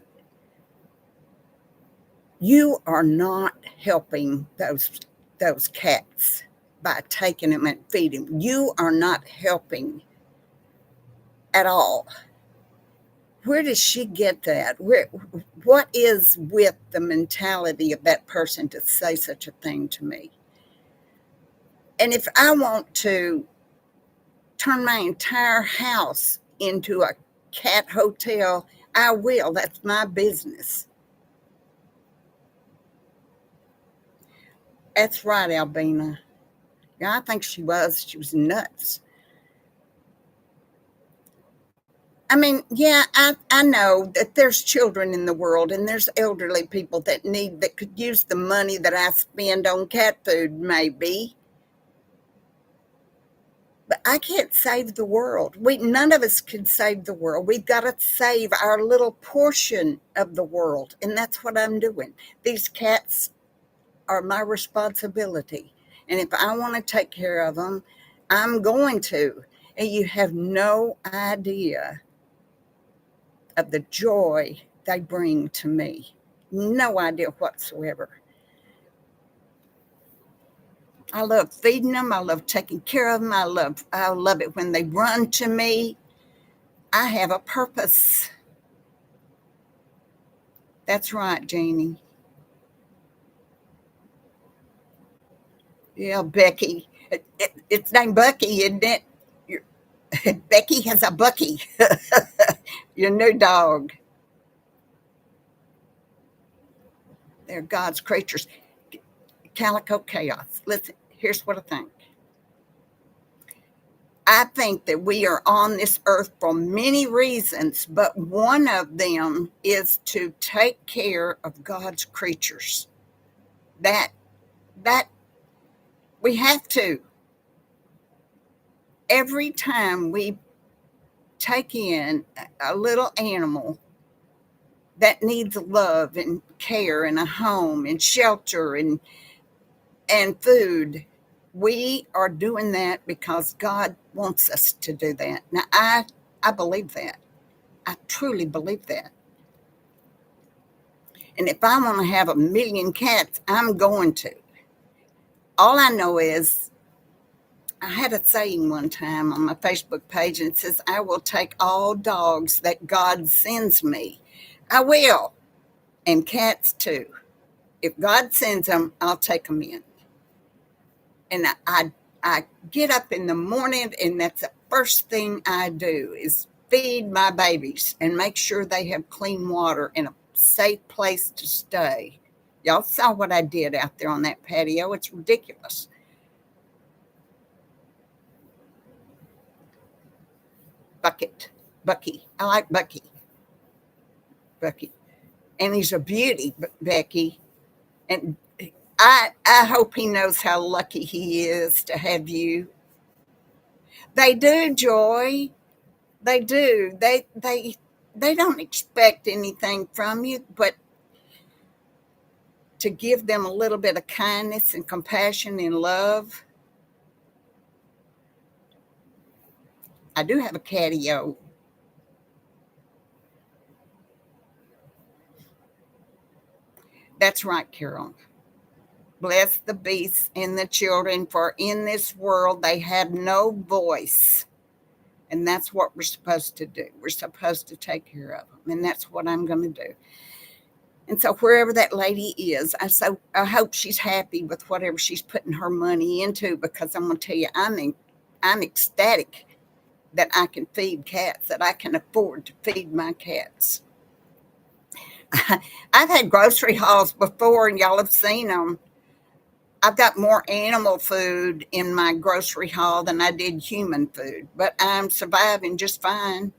you are not helping those cats by taking them and feeding them. You are not helping at all. Where does she get that? What is with the mentality of that person to say such a thing to me? And if I want to turn my entire house into a cat hotel, I will. That's my business. That's right, Albina. Yeah, I think she was. She was nuts. I mean, yeah, I know that there's children in the world and there's elderly people that could use the money that I spend on cat food, maybe. But I can't save the world. None of us can save the world. We've got to save our little portion of the world, and that's what I'm doing. These cats are my responsibility, and if I want to take care of them, I'm going to. And you have no idea of the joy they bring to me. No idea whatsoever. I love feeding them. I love taking care of them. I love it when they run to me. I have a purpose. That's right, Jeannie. Yeah, Becky. It's named Bucky, isn't it? Becky has a Bucky, your new dog. They're God's creatures. Calico Chaos. Listen, here's what I think. I think that we are on this earth for many reasons, but one of them is to take care of God's creatures. That that we have to. Every time we take in a little animal that needs love and care and a home and shelter and food, we are doing that because God wants us to do that. Now I believe that. I truly believe that. And if I want to have 1,000,000 cats, I'm going to. All I know is I had a saying one time on my Facebook page, and it says, I will take all dogs that God sends me. I will. And cats too. If God sends them, I'll take them in. And I get up in the morning, and that's the first thing I do is feed my babies and make sure they have clean water and a safe place to stay. Y'all saw what I did out there on that patio. It's ridiculous. Bucky. I like Bucky. Bucky. And he's a beauty, Becky. And I hope he knows how lucky he is to have you. They do, Joy. They do. They don't expect anything from you, but to give them a little bit of kindness and compassion and love. I do have a catio. That's right, Carol. Bless the beasts and the children, for in this world they have no voice. And that's what we're supposed to do. We're supposed to take care of them. And that's what I'm going to do. And so wherever that lady is, I hope she's happy with whatever she's putting her money into, because I'm going to tell you, I'm ecstatic that I can feed cats, that I can afford to feed my cats. I've had grocery hauls before, and y'all have seen them. I've got more animal food in my grocery haul than I did human food, but I'm surviving just fine.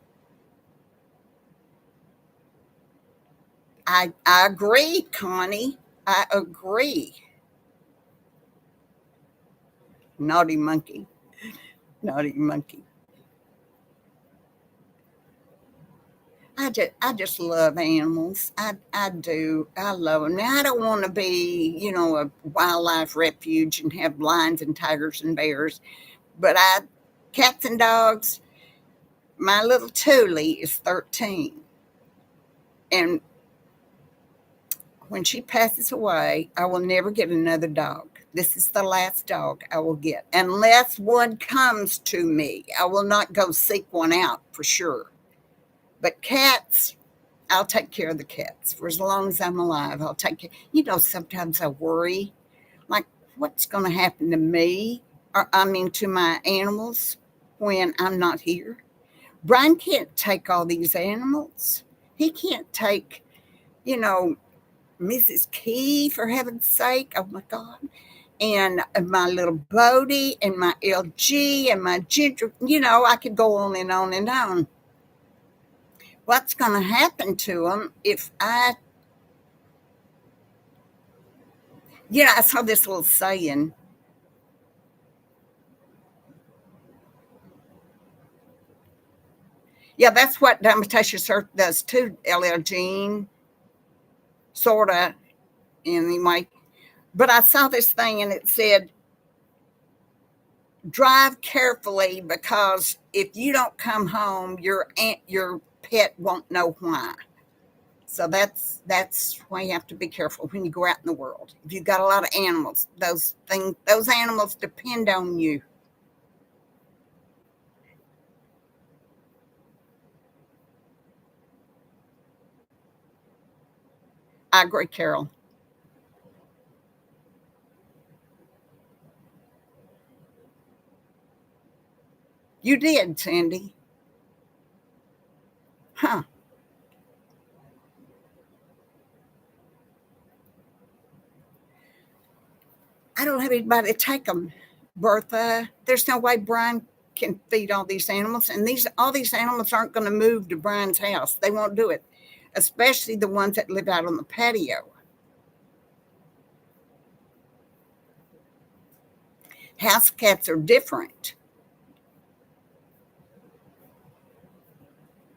I agree, Connie. I agree. Naughty monkey. Naughty monkey. I just love animals. I do. I love them. Now I don't want to be, a wildlife refuge and have lions and tigers and bears, but cats and dogs. My little Thule is 13, and when she passes away, I will never get another dog. This is the last dog I will get, unless one comes to me. I will not go seek one out for sure. But cats, I'll take care of the cats for as long as I'm alive. I'll take care. Sometimes I worry, like, what's going to happen to me, or I mean, to my animals when I'm not here. Brian can't take all these animals. He can't take, you know, Mrs. Key, for heaven's sake. Oh my God. And my little Bodie and my LG and my Ginger. I could go on and on and on. What's going to happen to them if I saw this little saying. Yeah, that's what Diamond Surf does too, LL Jean, sort of, anyway. But I saw this thing and it said, drive carefully, because if you don't come home, your pet won't know why. So that's why you have to be careful when you go out in the world. If you've got a lot of animals, those animals depend on you. I agree, Carol. You did, Cindy. Huh. I don't have anybody to take them, Bertha. There's no way Brian can feed all these animals, and all these animals aren't going to move to Brian's house. They won't do it, especially the ones that live out on the patio. House cats are different.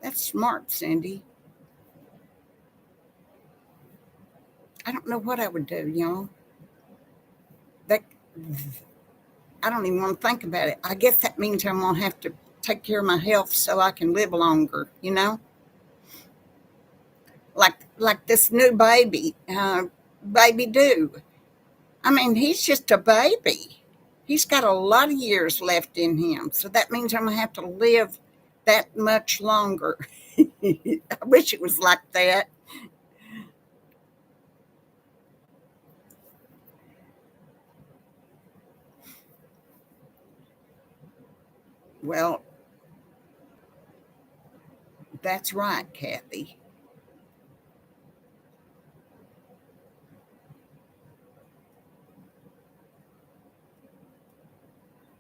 That's smart, Cindy. I don't know what I would do, That I don't even want to think about it. I guess that means I'm gonna have to take care of my health so I can live longer. Like this new baby, baby Do. I mean, he's just a baby. He's got a lot of years left in him, so that means I'm gonna have to live that much longer. I wish it was like that. Well, that's right, Kathy.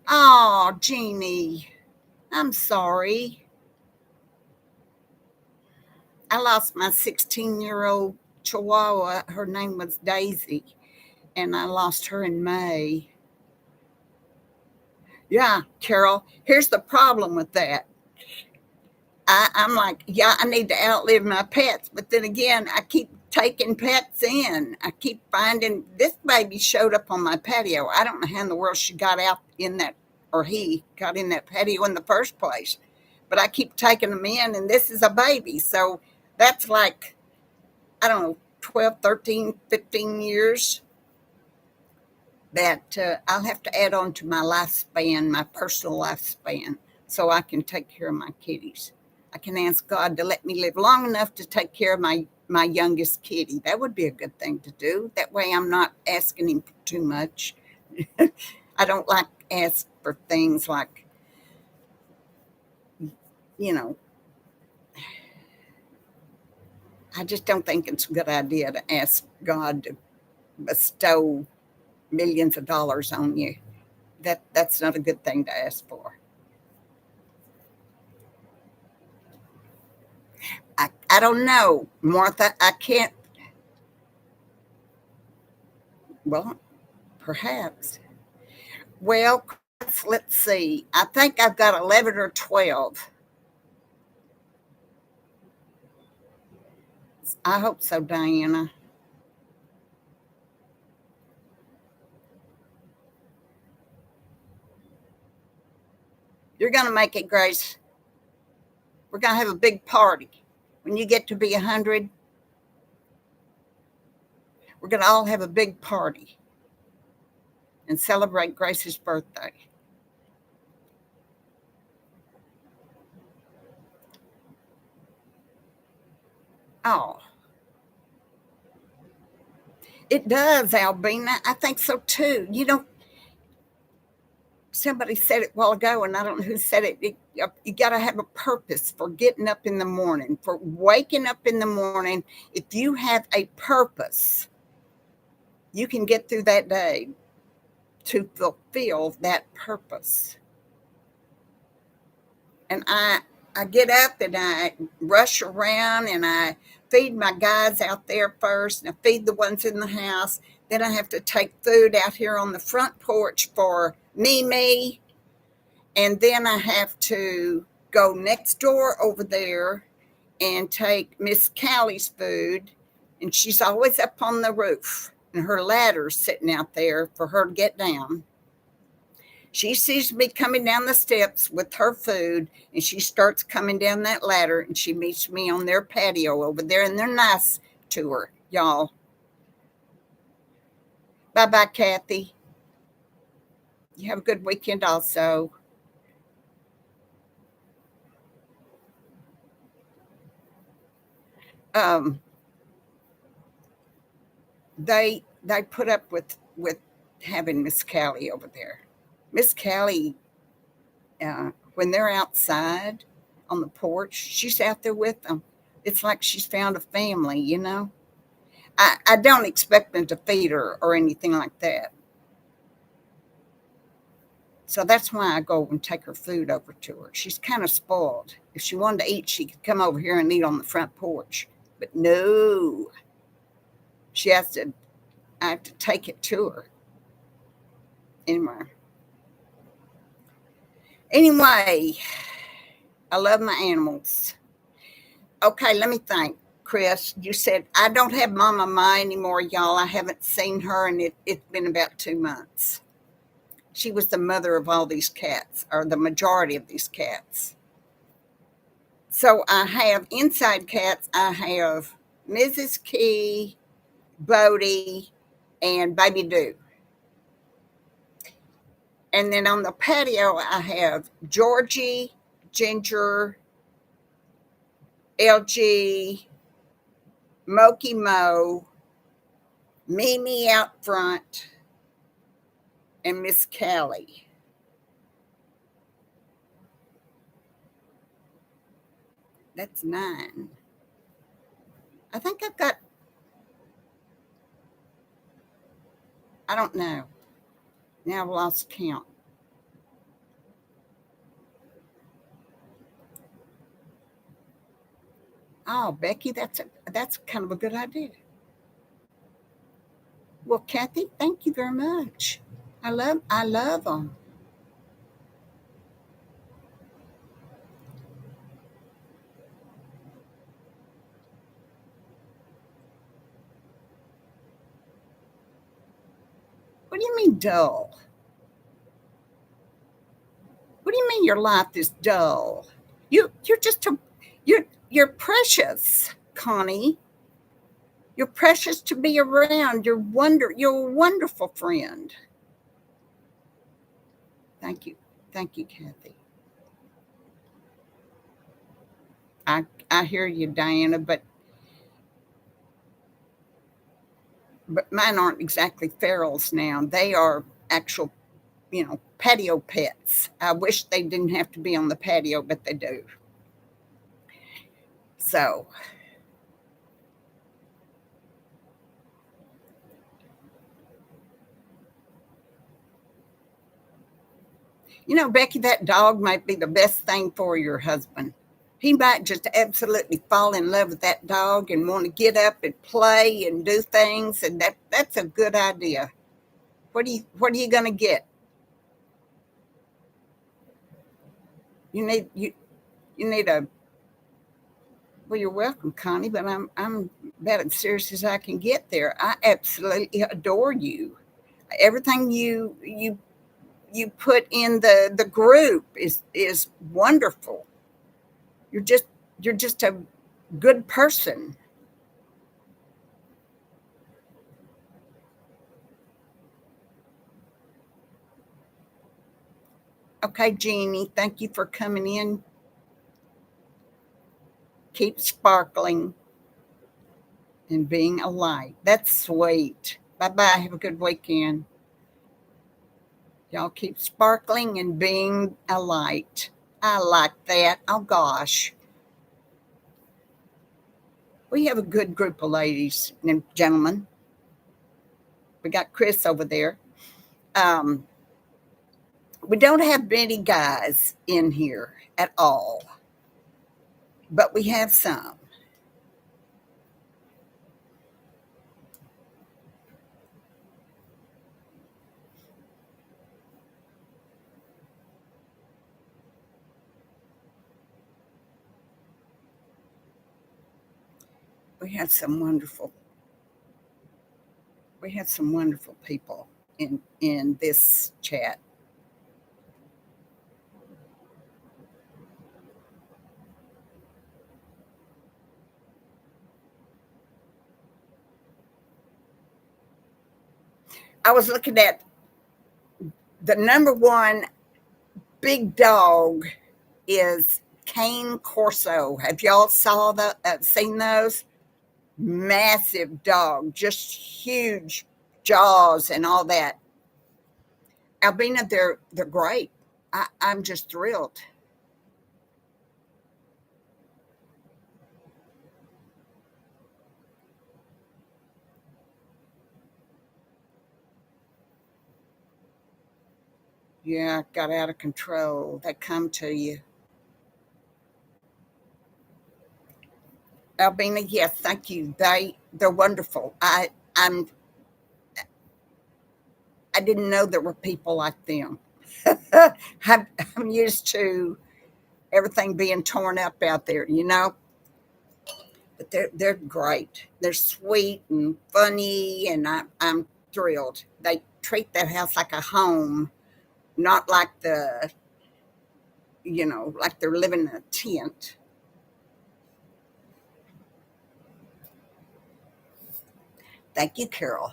Oh, Jeannie, I'm sorry. I lost my 16-year-old Chihuahua. Her name was Daisy, and I lost her in May. Yeah, Carol, here's the problem with that. I'm like, yeah, I need to outlive my pets. But then again, I keep taking pets in. I keep finding this baby showed up on my patio. I don't know how in the world she got out in that, or he got in that patio in the first place. But I keep taking them in, and this is a baby. So that's like, I don't know, 12, 13, 15 years that I'll have to add on to my lifespan, my personal lifespan, so I can take care of my kitties. I can ask God to let me live long enough to take care of my youngest kitty. That would be a good thing to do. That way, I'm not asking him for too much. I don't like ask for things like, you know, I just don't think it's a good idea to ask God to bestow millions of dollars on you. That's not a good thing to ask for. I don't know, Martha. I can't. Well, perhaps. Well, let's see. I think I've got 11 or 12. I hope so, Diana. You're going to make it, Grace. We're going to have a big party. When you get to be 100, we're going to all have a big party and celebrate Grace's birthday. Oh, it does, Albina. I think so too. Somebody said it a while ago, and I don't know who said it. You got to have a purpose for getting up in the morning, for waking up in the morning. If you have a purpose, you can get through that day to fulfill that purpose. And I get up and I rush around and I feed my guys out there first, and I feed the ones in the house. Then I have to take food out here on the front porch for Mimi, and then I have to go next door over there and take Miss Callie's food, and she's always up on the roof, and her ladder's sitting out there for her to get down. She sees me coming down the steps with her food, and she starts coming down that ladder, and she meets me on their patio over there, and they're nice to her, y'all. Bye-bye, Kathy. You have a good weekend also. Um, they put up with having Miss Callie over there. Miss Callie, when they're outside on the porch, she's out there with them. It's like she's found a family, you know. I don't expect them to feed her or anything like that. So that's why I go and take her food over to her. She's kind of spoiled. If she wanted to eat, she could come over here and eat on the front porch. But no, she has to, I have to take it to her. Anyway. Anyway, I love my animals. Okay, let me think. Chris, you said I don't have Mama Mai anymore, y'all. I haven't seen her, and it's been about 2 months. She was the mother of all these cats, or the majority of these cats. So I have inside cats. I have Mrs. Key, Bodie, and Baby Doo. And then on the patio, I have Georgie, Ginger, LG, Moki Mo, Mimi out front, and Miss Callie. That's 9. I think I've got, I don't know. Now I've lost count. Oh, Becky, that's kind of a good idea. Well, Kathy, thank you very much. I love them. What do you mean dull? What do you mean your life is dull? You're just a you're precious, Connie. You're precious to be around. You're a wonderful friend. Thank you. Thank you, Kathy. I hear you, Diana, but mine aren't exactly ferals now. They are actual, patio pets. I wish they didn't have to be on the patio, but they do. So, Becky, that dog might be the best thing for your husband. He might just absolutely fall in love with that dog and want to get up and play and do things, and that's a good idea. What are you going to get? You need a Well, you're welcome, Connie, but I'm about as serious as I can get there. I absolutely adore you. Everything you put in the group is wonderful. You're just you're just a good person. Okay, Jeannie, thank you for coming in. Keep sparkling and being a light. That's sweet. Bye bye. Have a good weekend. Y'all keep sparkling and being a light. I like that. Oh gosh. We have a good group of ladies and gentlemen. We got Chris over there. Um, we don't have many guys in here at all, but we have some. We have some wonderful. We have some wonderful people in this chat. I was looking at the number one big dog is Cane Corso. Have y'all seen those? Massive dog, just huge jaws and all that. Albina, they're great. I'm just thrilled. Yeah, got out of control. They come to you. Albina, yes, thank you. They're wonderful. I didn't know there were people like them. I'm, I'm used to everything being torn up out there. But they're great. They're sweet and funny, and I'm thrilled. They treat that house like a home, not like like they're living in a tent. Thank you, Carol.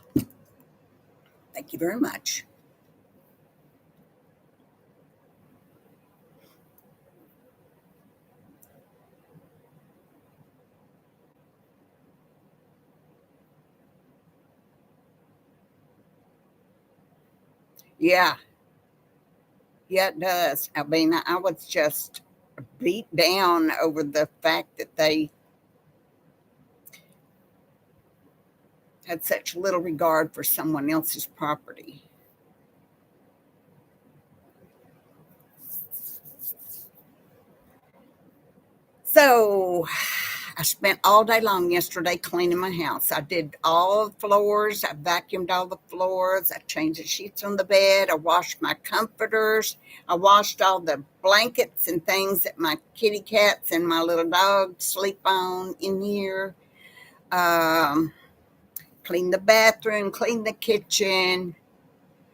Thank you very much. Yeah, yeah, it does. I mean, I was just beat down over the fact that they had such little regard for someone else's property. So I spent all day long yesterday cleaning my house. I did all the floors. I vacuumed all the floors. I changed the sheets on the bed. I washed my comforters. I washed all the blankets and things that my kitty cats and my little dog sleep on in here. Um, Cleaned the bathroom, cleaned the kitchen.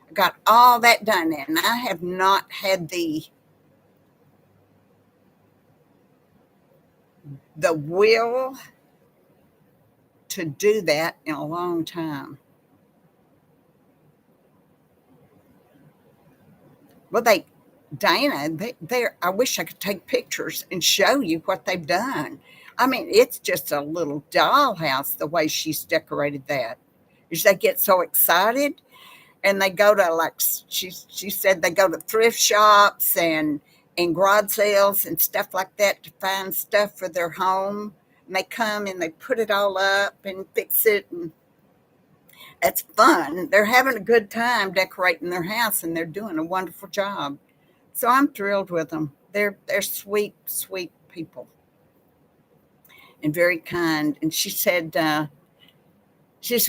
I got all that done, and I have not had the will to do that in a long time. Well, Diana, I wish I could take pictures and show you what they've done. I mean, it's just a little dollhouse the way she's decorated that. Is they get so excited and they go to she said they go to thrift shops and garage sales and stuff like that to find stuff for their home. And they come and they put it all up and fix it, and it's fun. They're having a good time decorating their house, and they're doing a wonderful job. So I'm thrilled with them. They're sweet, sweet people and very kind. And she said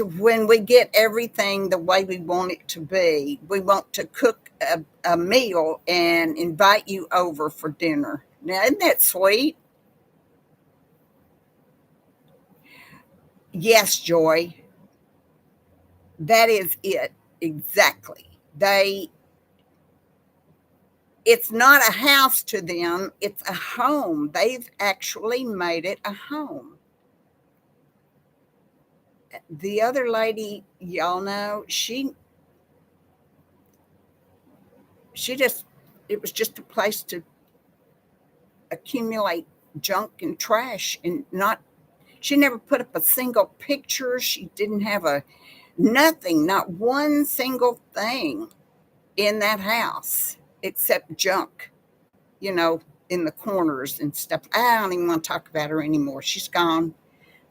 when we get everything the way we want it to be, we want to cook a meal and invite you over for dinner. Now, isn't that sweet? Yes, Joy. That is it. Exactly. It's not a house to them, it's a home. They've actually made it a home. The other lady, y'all know, she just it was just a place to accumulate junk and trash, and not she never put up a single picture. She didn't have a nothing, not one single thing in that house except junk, you know, in the corners and stuff. I don't even want to talk about her anymore. She's gone.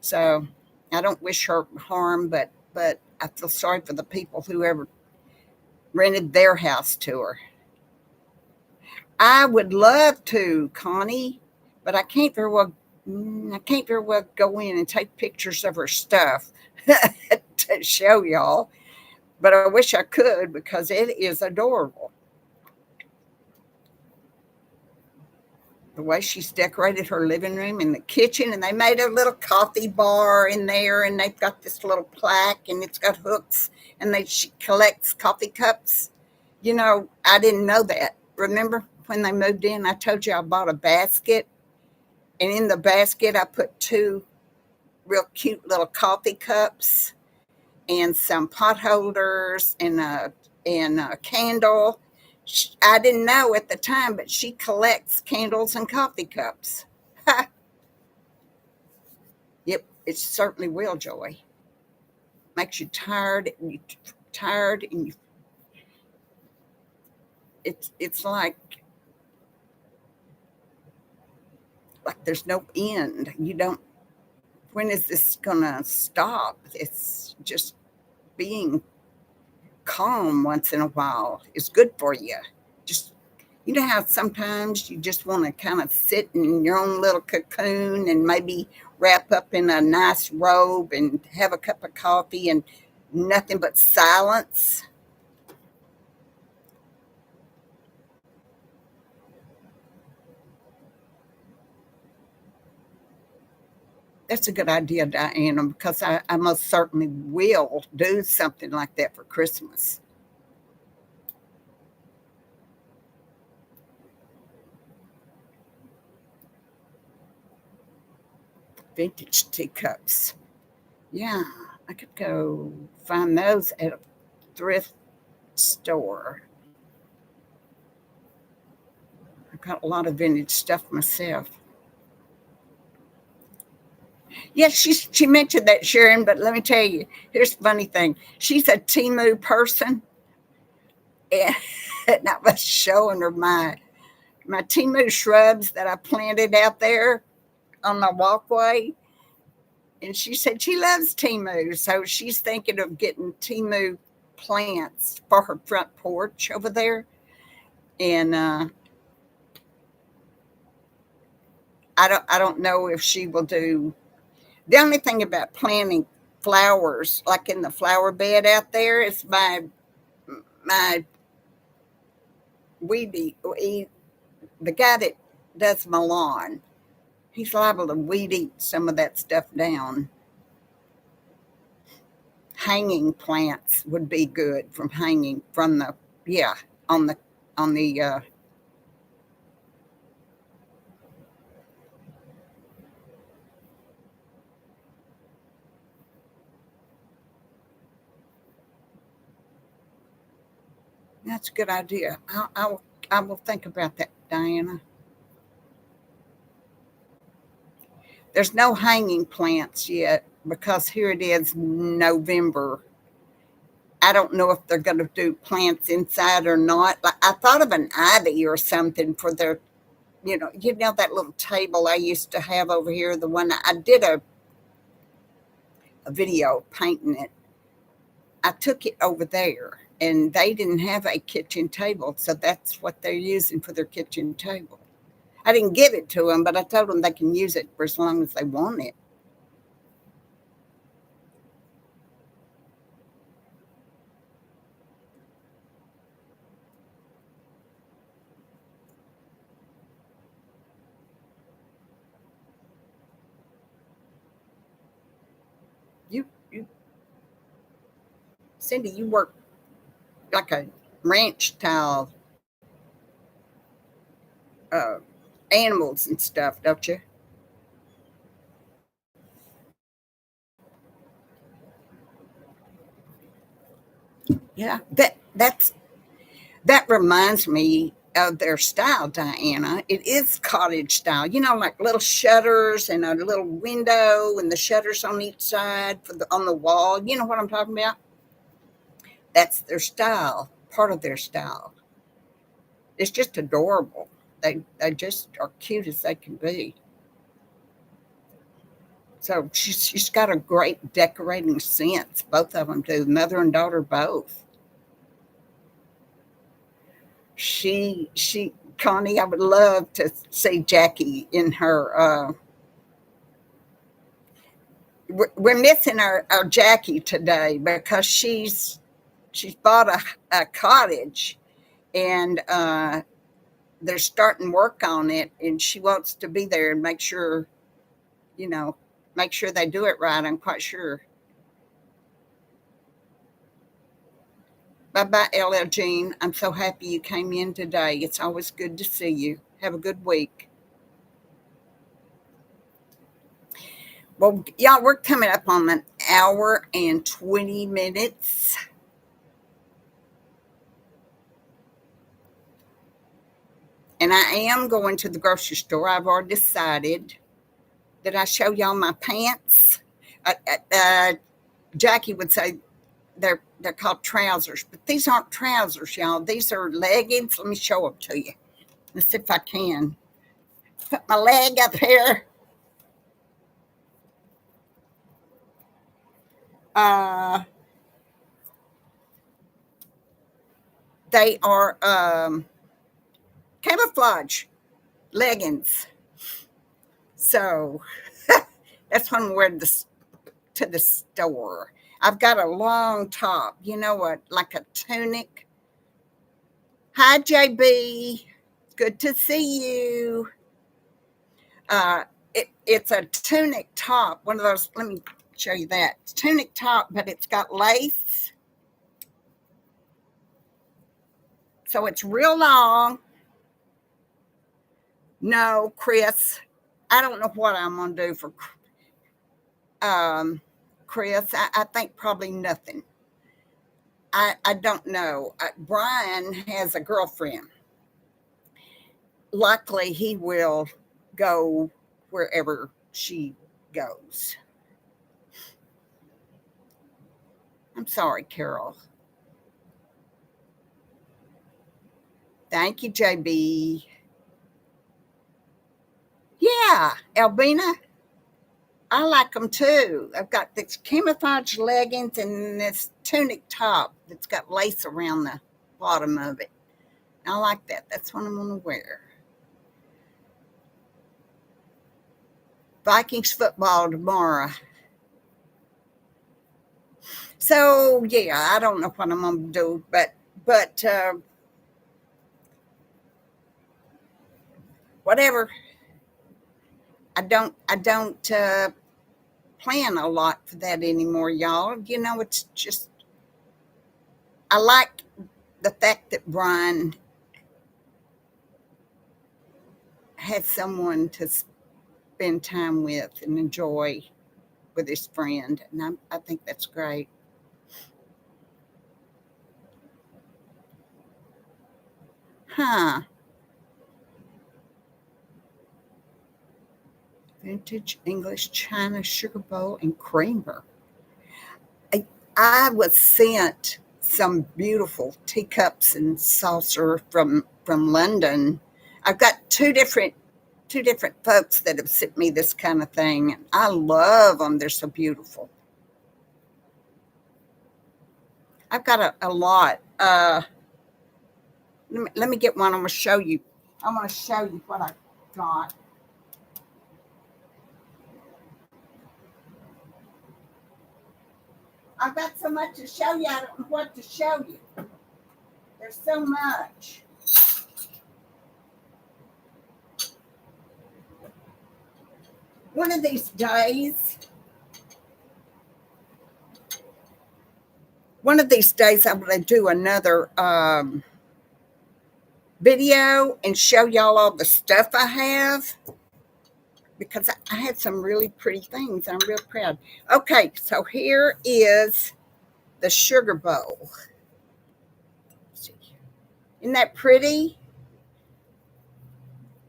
So I don't wish her harm, but I feel sorry for the people who ever rented their house to her. I would love to, Connie, but I can't very well go in and take pictures of her stuff to show y'all. But I wish I could because it is adorable. The way she's decorated her living room and the kitchen, and they made a little coffee bar in there, and they've got this little plaque, and it's got hooks, and she collects coffee cups. I didn't know that. Remember when they moved in, I told you I bought a basket, and in the basket I put two real cute little coffee cups, and some pot holders and a candle. I didn't know at the time, but she collects candles and coffee cups. Yep, it certainly will, Joy. Makes you tired and it's like there's no end. You don't when is this gonna stop? It's just being calm once in a while is good for you. Just you know how sometimes you just want to kind of sit in your own little cocoon and maybe wrap up in a nice robe and have a cup of coffee and nothing but silence. That's a good idea, Diana, because I most certainly will do something like that for Christmas. Vintage teacups. Yeah, I could go find those at a thrift store. I've got a lot of vintage stuff myself. Yes, she mentioned that, Sharon, but let me tell you, here's the funny thing. She's a Timu person, and, and I was showing her my Timu shrubs that I planted out there on my walkway, and she said she loves Timu, so she's thinking of getting Timu plants for her front porch over there. And I don't know if she will do. The only thing about planting flowers, like in the flower bed out there, is my the guy that does my lawn. He's liable to weed eat some of that stuff down. Hanging plants would be good from hanging from the yeah on the. That's a good idea. I will think about that, Diana. There's no hanging plants yet because here it is November. I don't know if they're going to do plants inside or not. Like I thought of an ivy or something for their, you know that little table I used to have over here. The one I did a video painting it. I took it over there, and they didn't have a kitchen table, so that's what they're using for their kitchen table. I didn't give it to them, but I told them they can use it for as long as they want it. You, Cindy, you work like a ranch style uh, animals and stuff, don't you? Yeah, that reminds me of their style, Diana. It is cottage style, like little shutters and a little window, and the shutters on each side for the on the wall. You know what I'm talking about? That's their style, part of their style. It's just adorable. They just are cute as they can be. So she's got a great decorating sense. Both of them do, mother and daughter both. Connie, I would love to see Jackie in her. We're missing our Jackie today because she's bought a cottage, and they're starting work on it, and she wants to be there and you know, make sure they do it right. I'm quite sure. Bye bye, LL Jean. I'm so happy you came in today. It's always good to see you. Have a good week. Well, y'all, we're coming up on hour and 20 minutes. And I am going to the grocery store. I've already decided. Did I show y'all my pants? Uh, Jackie would say they're called trousers, but these aren't trousers, y'all. These are leggings. Let me show them to you. Let's see if I can put my leg up here. They are camouflage leggings. So that's when we're to the store. I've got a long top, what, like a tunic. Hi, JB. Good to see you. It's a tunic top, one of those. Let me show you that. It's tunic top, but it's got lace. So it's real long. No, Chris, I don't know what I'm going to do for Chris. I think probably nothing. I don't know. Brian has a girlfriend. Likely he will go wherever she goes. I'm sorry, Carol. Thank you, JB. Yeah, Albina, I like them too. I've got this camouflage leggings and this tunic top that's got lace around the bottom of it. I like that. That's what I'm going to wear. Vikings football tomorrow. So yeah, I don't know what I'm going to do, but whatever. I don't plan a lot for that anymore, y'all. It's just I like the fact that Brian has someone to spend time with and enjoy with his friend, and I think that's great. Huh. Vintage English China sugar bowl and creamer. I was sent some beautiful teacups and saucer from London. I've got two different folks that have sent me this kind of thing. I love them. They're so beautiful. I've got a lot. Let me get one. I'm going to show you. I want to show you what I got. I've got so much to show you. I don't know what to show you. There's so much. One of these days, I'm going to do another video and show y'all all the stuff I have, because I had some really pretty things. I'm real proud. Okay, so here is the sugar bowl. Isn't that pretty?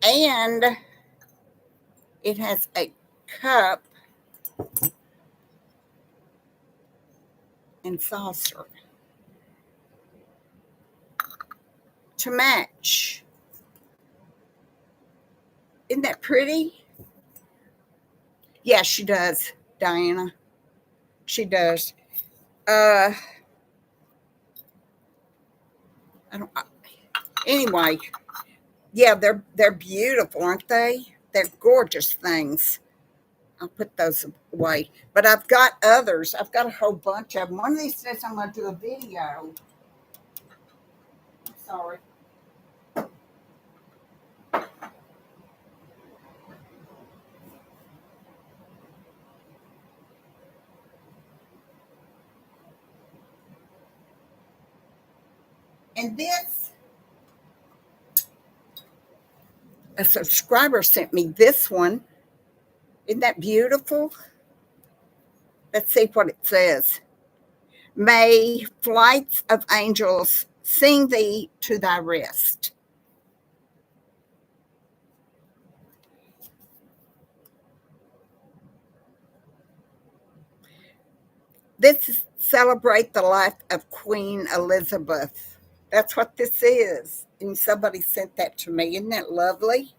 And it has a cup and saucer to match. Isn't that pretty? Yeah, she does, Diana. She does. I don't. Anyway, yeah, they're beautiful, aren't they? They're gorgeous things. I'll put those away. But I've got others. I've got a whole bunch of them. One of these days I'm going to do a video. I'm sorry. And this, a subscriber sent me this one. Isn't that beautiful? Let's see what it says. May flights of angels sing thee to thy rest. This is celebrate the life of Queen Elizabeth. That's what this is. And somebody sent that to me. Isn't that lovely?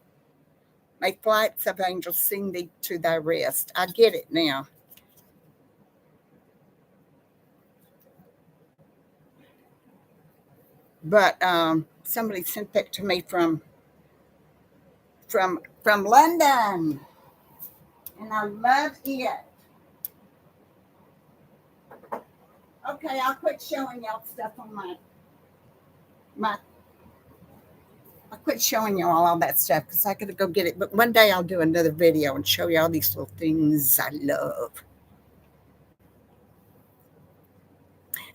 May flights of angels sing thee to thy rest. I get it now. But somebody sent that to me from London, and I love it. Okay, I'll quit showing y'all stuff on my. I quit showing y'all all that stuff because I gotta go get it. But one day I'll do another video and show you all these little things I love.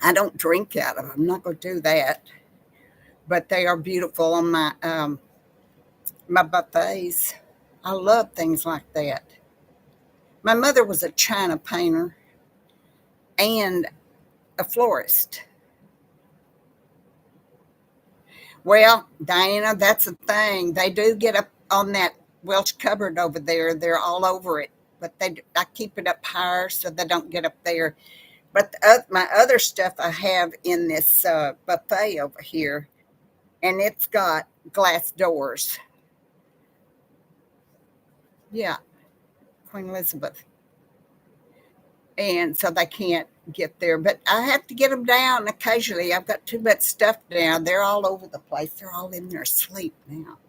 I don't drink out of them. I'm not gonna do that. But they are beautiful on my buffets. I love things like that. My mother was a china painter and a florist. Well, Diana, that's the thing. They do get up on that Welsh cupboard over there. They're all over it, but I keep it up higher so they don't get up there. But my other stuff I have in this buffet over here, and it's got glass doors. Yeah, Queen Elizabeth. And so they can't get there. But I have to get them down occasionally. I've got too much stuff down. They're all over the place. They're all in their sleep now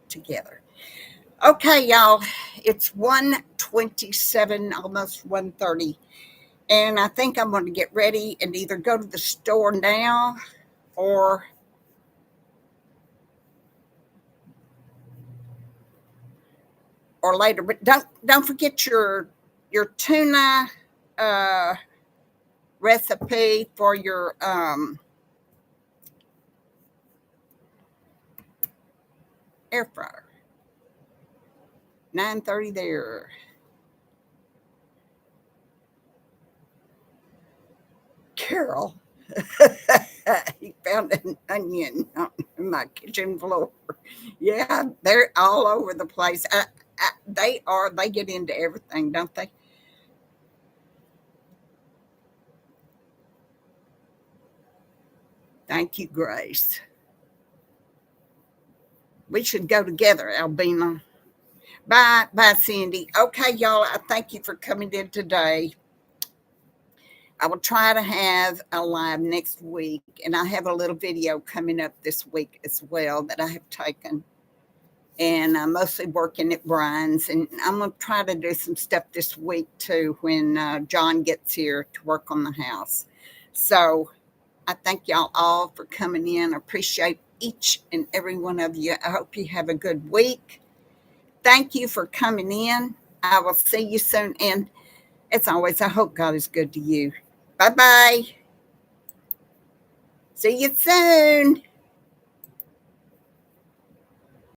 together. Okay, y'all. It's 1:27, almost 1:30. And I think I'm going to get ready and either go to the store now or later. But don't forget your tuna recipe for your air fryer. 9:30 there. Carol, he found an onion on my kitchen floor. Yeah, they're all over the place. They get into everything, don't they? Thank you, Grace. We should go together, Albina. Bye, Cindy. Okay, y'all, I thank you for coming in today. I will try to have a live next week, and I have a little video coming up this week as well that I have taken. And I'm mostly working at Brian's, and I'm going to try to do some stuff this week too when John gets here to work on the house. So I thank y'all all for coming in. I appreciate each and every one of you. I hope you have a good week. Thank you for coming in. I will see you soon. And as always, I hope God is good to you. Bye-bye. See you soon.